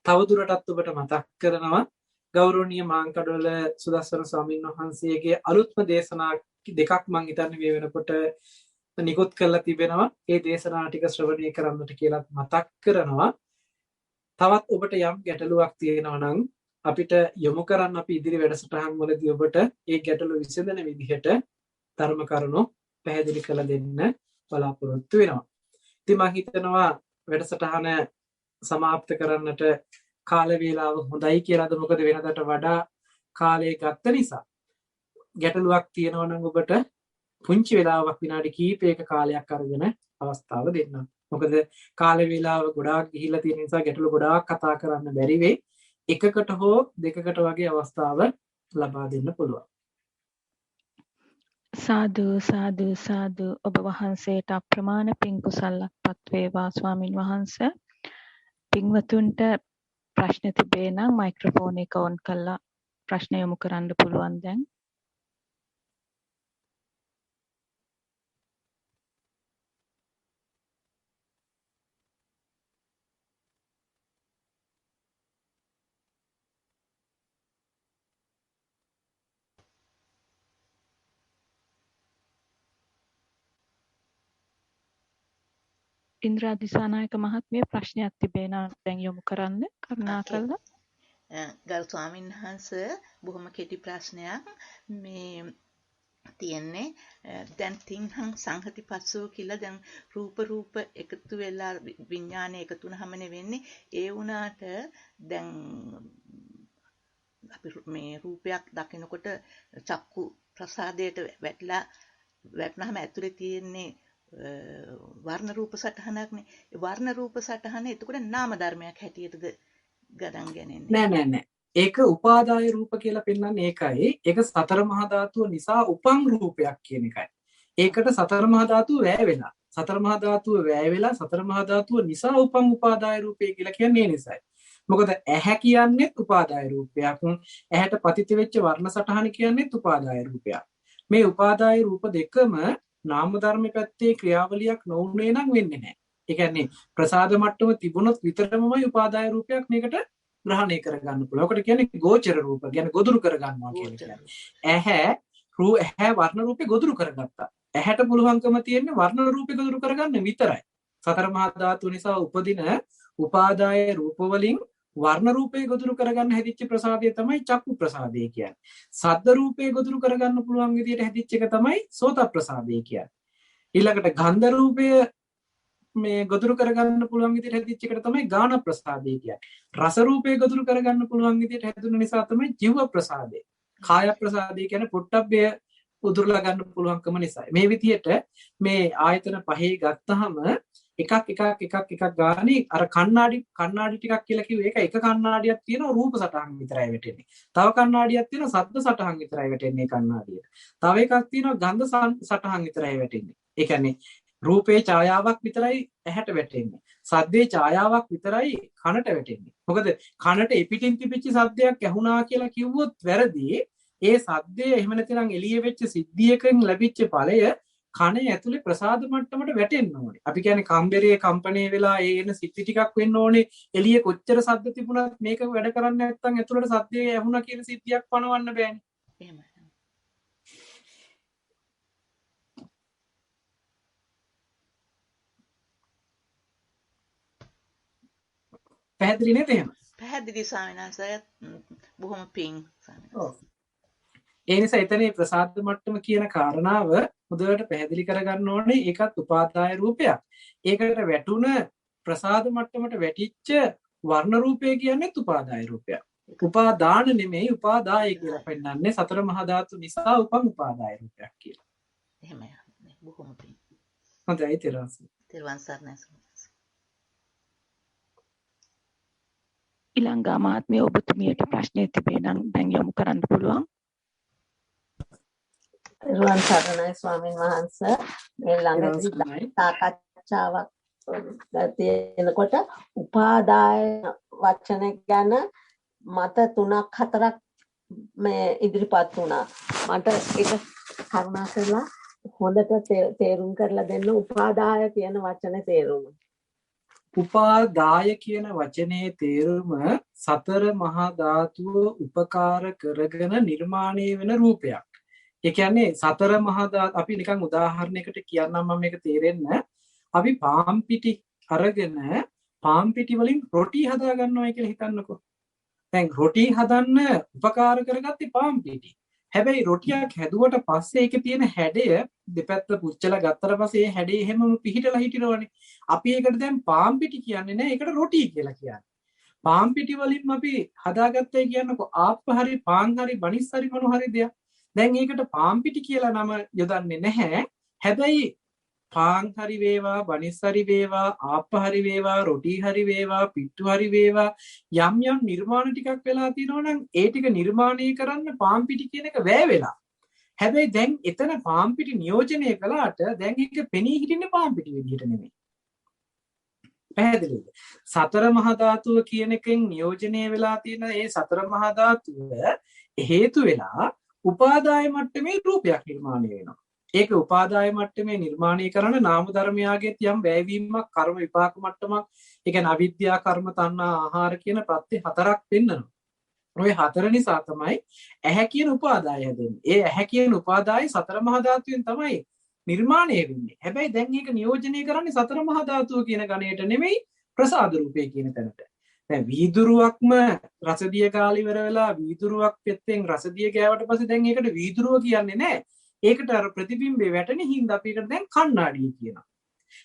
තවදුරටත් ඔබට මතක් කරනවා. ගෞරවනීය මාංකඩවල සුදස්සන ස්වාමීන් වහන්සේගේ අලුත්ම දේශනා දෙකක් මම හිතන්නේ මේ වෙනකොට නිකුත් කරලා තිබෙනවා. ඒ දේශනා ටික ශ්‍රවණය කරන්නට කියලා මතක් කරනවා. තවත් ඔබට යම් ගැටලුවක් තියෙනවා නම් අපිට යොමු කරන්න අපි ඉදිරි වැඩසටහන් වලදී ඔබට ඒ ගැටලු විසඳන විදිහට ධර්ම කරුණු පැහැදිලි කරලා දෙන්න බලාපොරොත්තු වෙනවා. ඉතින් මම හිතනවා වැඩසටහන සමාප්ත කරන්නට කාල වේලාව හොඳයි කියලාද මොකද වෙනදට වඩා කාලය ගත නිසා ගැටලුවක් තියෙනවා නම් ඔබට පුංචි වෙලාවක් විනාඩි කිහිපයක කාලයක් අරගෙන අවස්ථාව දෙන්න. මොකද කාල වේලාව ගොඩාක් ගිහිල්ලා තියෙන නිසා ගැටලු ගොඩාක් කතා කරන්න බැරි වෙයි. එකකට හෝ දෙකකට වගේ අවස්ථාව ලබා දෙන්න පුළුවන්. සාදු සාදු සාදු ඔබ වහන්සේට අප්‍රමාණ පින් කුසලක්පත් වේවා ස්වාමින් වහන්සේ. පින්වතුන්ට ප්‍රශ්න තිබේ නම් මයික්‍රොෆෝන් එක ඔන් කරලා ප්‍රශ්න යොමු කරන්න පුළුවන් දැන්. ඉන්ද්‍රා දිසානායක මහත්මිය ප්‍රශ්නයක් තිබේ නම් දැන් යොමු කරන්න කරුණාකරලා. ගරු ස්වාමීන් වහන්සේ බොහොම කෙටි ප්‍රශ්නයක් මේ තියෙන්නේ දැන් තින්හං සංහතිපස්සෝ කියලා දැන් රූප එකතු වෙලා විඥානය එකතු වුනහමනේ වෙන්නේ ඒ වුණාට දැන් අපි මේ රූපයක් දකිනකොට චක්කු ප්‍රසාදයට වැටුනහම ඇතුලේ තියෙන්නේ වර්ණ රූප සටහනක්නේ. ඒ වර්ණ රූප සටහන එතකොට නාම ධර්මයක් හැටියටද ගණන් ගන්නේ? නෑ. ඒක උපාදාය රූප කියලා පෙන්නන්නේ ඒකයි. ඒක සතර මහා ධාතුව නිසා උපන් රූපයක් කියන එකයි. ඒකට සතර මහා ධාතුව වැය වෙලා. සතර මහා ධාතුව වැය වෙලා සතර මහා ධාතුව නිසා උපන් උපාදාය රූපය කියලා කියන්නේ ඒ නිසායි. මොකද ඇහැ කියන්නේ උපාදාය රූපයක්. ඇහැට පතිත වෙච්ච වර්ණ සටහන කියන්නේ උපාදාය රූපයක්. මේ උපාදාය රූප දෙකම නාම ධර්ම පැත්තේ ක්‍රියාවලියක් නොවුනේ නම් වෙන්නේ නැහැ. ඒ කියන්නේ ප්‍රසාද මට්ටම තිබුණොත් විතරමයි උපාදාය රූපයක් මේකට ග්‍රහණය කරගන්න පුළුවන්. ඔකට කියන්නේ ගෝචර රූප. කියන්නේ ගොදුරු කරගන්නවා කියන්නේ. ඇහැ වර්ණ රූපේ ගොදුරු කරගත්තා. ඇහැට පුළුවන්කම තියෙන්නේ වර්ණ රූපේ ගොදුරු කරගන්න විතරයි. සතර මහා ධාතු නිසා උපදින උපාදාය රූප වලින් වර්ණ රූපේ ගොදුරු කරගන්න හැදිච්ච ප්‍රසාදය තමයි චක්කු ප්‍රසාදය කියන්නේ. සද්ද රූපේ ගොදුරු කරගන්න පුළුවන් විදියට හැදිච්ච එක තමයි සෝත ප්‍රසාදය කියන්නේ. ඊළඟට ගන්ධ රූපය මේ ගොදුරු කරගන්න පුළුවන් විදියට හැදිච්ච එකට තමයි ගාන ප්‍රසාදය කියන්නේ. රස රූපේ ගොදුරු කරගන්න පුළුවන් විදියට හැදුන නිසා තමයි ජීව ප්‍රසාදය. කාය ප්‍රසාදය කියන්නේ පොට්ටබ්බය උදුරලා ගන්න පුළුවන්කම නිසා. මේ විදියට මේ ආයතන පහේ ගත්තාම එකක් ගානේ අර කණ්ණාඩි ටිකක් කියලා කිව්වේ ඒක එක කණ්ණාඩියක් තියෙනවා රූප සටහන් විතරයි වැටෙන්නේ. තව කණ්ණාඩියක් තියෙනවා ශබ්ද සටහන් විතරයි වැටෙන්නේ කණ්ණාඩියට. තව එකක් තියෙනවා ගන්ධ සටහන් විතරයි වැටෙන්නේ. ඒ කියන්නේ රූපේ ඡායාවක් විතරයි ඇහැට වැටෙන්නේ. සද්දේ ඡායාවක් විතරයි කනට වැටෙන්නේ. මොකද කනට එපිටින් තිබිච්ච සද්දයක් ඇහුණා කියලා කිව්වොත් වැරදි. ඒ සද්දේ එහෙම නැතිනම් එළිය වෙච්ච සිද්ධියකින් ලැබිච්ච ඵලය කනේ ඇතුලේ ප්‍රසාද මට්ටමට වැටෙන්න ඕනේ. අපි කියන්නේ කම්බරේ කම්පණය වෙලා ඒ එන සිද්ධි ටිකක් වෙන්න ඕනේ. එළිය කොච්චර සද්ද තිබුණත් මේක වැඩ කරන්නේ නැත්නම් ඇතුලට සද්දේ ඇහුණා කියන සිද්ධියක් පනවන්න බෑනේ. එහෙමයි. පැහැදිලි නේද එහෙම? පැහැදිලි ස්වාමීන් වහන්සේ බොහොම පිං ස්වාමීන් වහන්සේ. ඒ නිසා එතනේ ප්‍රසාද මට්ටම කියන කාරණාව හොඳට පැහැදිලි කරගන්න ඕනේ ඒකත් උපාදාය රූපයක්. ඒකට වැටුණ ප්‍රසාද මට්ටමට වැටිච්ච වර්ණ රූපය කියන්නේ උපාදාය රූපයක්. උපාදාන නෙමෙයි උපාදාය කියලා පෙන්නන්නේ සතර මහා ධාතු නිසා උපන් උපාදාය රූපයක් කියලා. එහෙමයි. බොහොම පිං. හොඳයි තේරුම් තෙරුවන් සරණයි. ඊළඟ ආත්මයේ ඔබතුමියට ප්‍රශ්නය තිබේ නම් දැන් යොමු කරන්න පුළුවන්. තෙරුවන් සරණයි ස්වාමීන් වහන්සේ. මේ ළඟදී සාකච්ඡාවක් තියෙනකොට උපාදාය වචන ගැන මත 3-4ක් මේ ඉදිරිපත් වුණා. මට ඒක කරුණා කරලා හොඳට තේරුම් කරලා දෙන්න උපාදාය කියන වචනේ තේරුම. උපාදාය කියන වචනේ තේරුම සතර මහා ධාතුව උපකාර කරගෙන නිර්මාණය වෙන රූපයක්. ඒ කියන්නේ සතර මහා ධාතු අපි නිකන් උදාහරණයකට කියන්නම් මම මේක තේරෙන්න. අපි පාම් පිටි අරගෙන පාම් පිටි වලින් රොටි හදා ගන්නවා කියලා හිතන්නකෝ. දැන් රොටි හදන්න උපකාර කරගත්තේ පාම් පිටි. හැබැයි රොටියක් හැදුවට පස්සේ ඒකේ තියෙන හැඩය දෙපැත්ත පුච්චලා ගත්තට පස්සේ ඒ හැඩය එහෙමම පිහිටලා හිටිනවනේ. අපි ඒකට දැන් පාම් පිටි කියන්නේ නැහැ. ඒකට රොටි කියලා කියන්නේ. පාම් පිටි වලින් අපි හදාගත්තේ කියන්නකෝ ආප්ප හරි පාන් හරි බනිස් හරි මොන හරි දෙයක්. දැන් ඒකට පාම් පිටි කියලා නම යොදන්නේ නැහැ. හැබැයි පාන් හරි වේවා බනිස් හරි වේවා ආප්ප හරි වේවා රොටි හරි වේවා පිට්ටු හරි වේවා යම් යම් නිර්මාණ ටිකක් වෙලා තියෙනවා නම් ඒ ටික නිර්මාණය කරන්න පාම් පිටි කියන එක වැය වෙලා. හැබැයි දැන් එතන පාම් පිටි නියෝජනය කළාට දැන් ඒක පෙනී හිටින්නේ පාම් පිටි විදිහට නෙමෙයි. පැහැදිලිද? සතර මහා ධාතුව කියන එකෙන් නියෝජනය වෙලා තියෙන ඒ සතර මහා ධාතුව හේතු වෙලා උපාදාය මට්ටමේ රූපයක් නිර්මාණය වෙනවා. ඒක උපාදාය මට්ටමේ නිර්මාණය කරන නාම ධර්මයාගේ යම් වැයවීමක් කර්ම විපාක මට්ටමක්. ඒ කියන්නේ අවිද්‍යා කර්ම තණ්හා ආහාර කියන ප්‍රත්‍ය 4ක් වෙන්නනවා. ඔය 4 නිසා තමයි ඇහැ කියන උපාදාය හැදෙන්නේ. ඒ ඇහැ කියන උපාදාය සතර මහා ධාතුවෙන් තමයි නිර්මාණය වෙන්නේ. හැබැයි දැන් ඒක නියෝජනය කරන්නේ සතර මහා ධාතුව කියන ගණයට නෙමෙයි ප්‍රසාද රූපේ කියන තැනට. දැන් වීදුරුවක්ම රසදිය කාලි ඉවර වෙලා වීදුරුවක් පෙත්තෙන් රසදිය ගෑවට පස්සේ දැන් ඒකට වීදුරුව කියන්නේ නැහැ. ඒකට අර ප්‍රතිබිම්බේ වැටෙන හින්දා අපි ඒකට දැන් කණ්ණාඩිය කියනවා.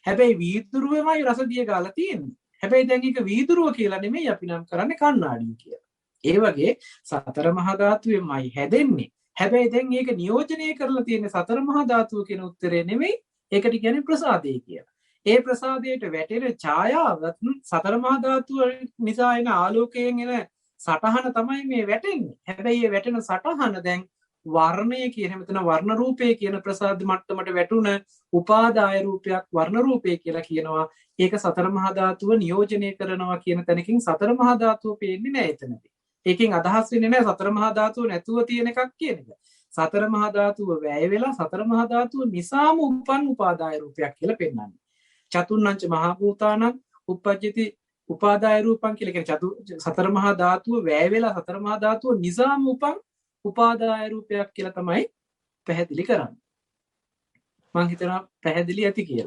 හැබැයි වීදුරුවමයි රසදිය ගාලා තියෙන්නේ. හැබැයි දැන් ඒක වීදුරුව කියලා නෙමෙයි අපි නම් කරන්නේ කණ්ණාඩිය කියලා. ඒ වගේ සතර මහා ධාතුවෙන්මයි හැදෙන්නේ. හැබැයි දැන් ඒක නියෝජනය කරලා තියෙන්නේ සතර මහා ධාතුව කියන උත්තරේ නෙමෙයි. ඒකට කියන්නේ ප්‍රසාදේ කියලා. ඒ ප්‍රසාදයට වැටෙන ඡායාවත් සතර මහා ධාතුව නිසා එන ආලෝකයෙන් එන සටහන තමයි මේ වැටෙන්නේ. හැබැයි මේ වැටෙන සටහන දැන් වර්ණය කියන මෙතන වර්ණ රූපය කියන ප්‍රසාද මට්ටමට වැටුණ උපාදාය රූපයක් වර්ණ රූපය කියලා කියනවා. ඒක සතර මහා ධාතුව නියෝජනය කරනවා කියන තැනකින් සතර මහා ධාතුව පේන්නේ නැහැ එතනදී. ඒකෙන් අදහස් වෙන්නේ නැහැ සතර මහා ධාතුව නැතුව තියෙන එකක් කියන එක. සතර මහා ධාතුව වැය වෙලා සතර මහා ධාතුව නිසාම උපන් උපාදාය රූපයක් කියලා පෙන්වන්නේ. චතුර්ණංච මහා භූතානං උපජ්ජති උපාදාය රූපං කියලා කියන්නේ සතර මහා ධාතුව වැය වෙලා සතර මහා ධාතුව නිසාම උපන් උපාදාය රූපයක් කියලා තමයි පැහැදිලි කරන්නේ. මම හිතනවා පැහැදිලි ඇති කියලා.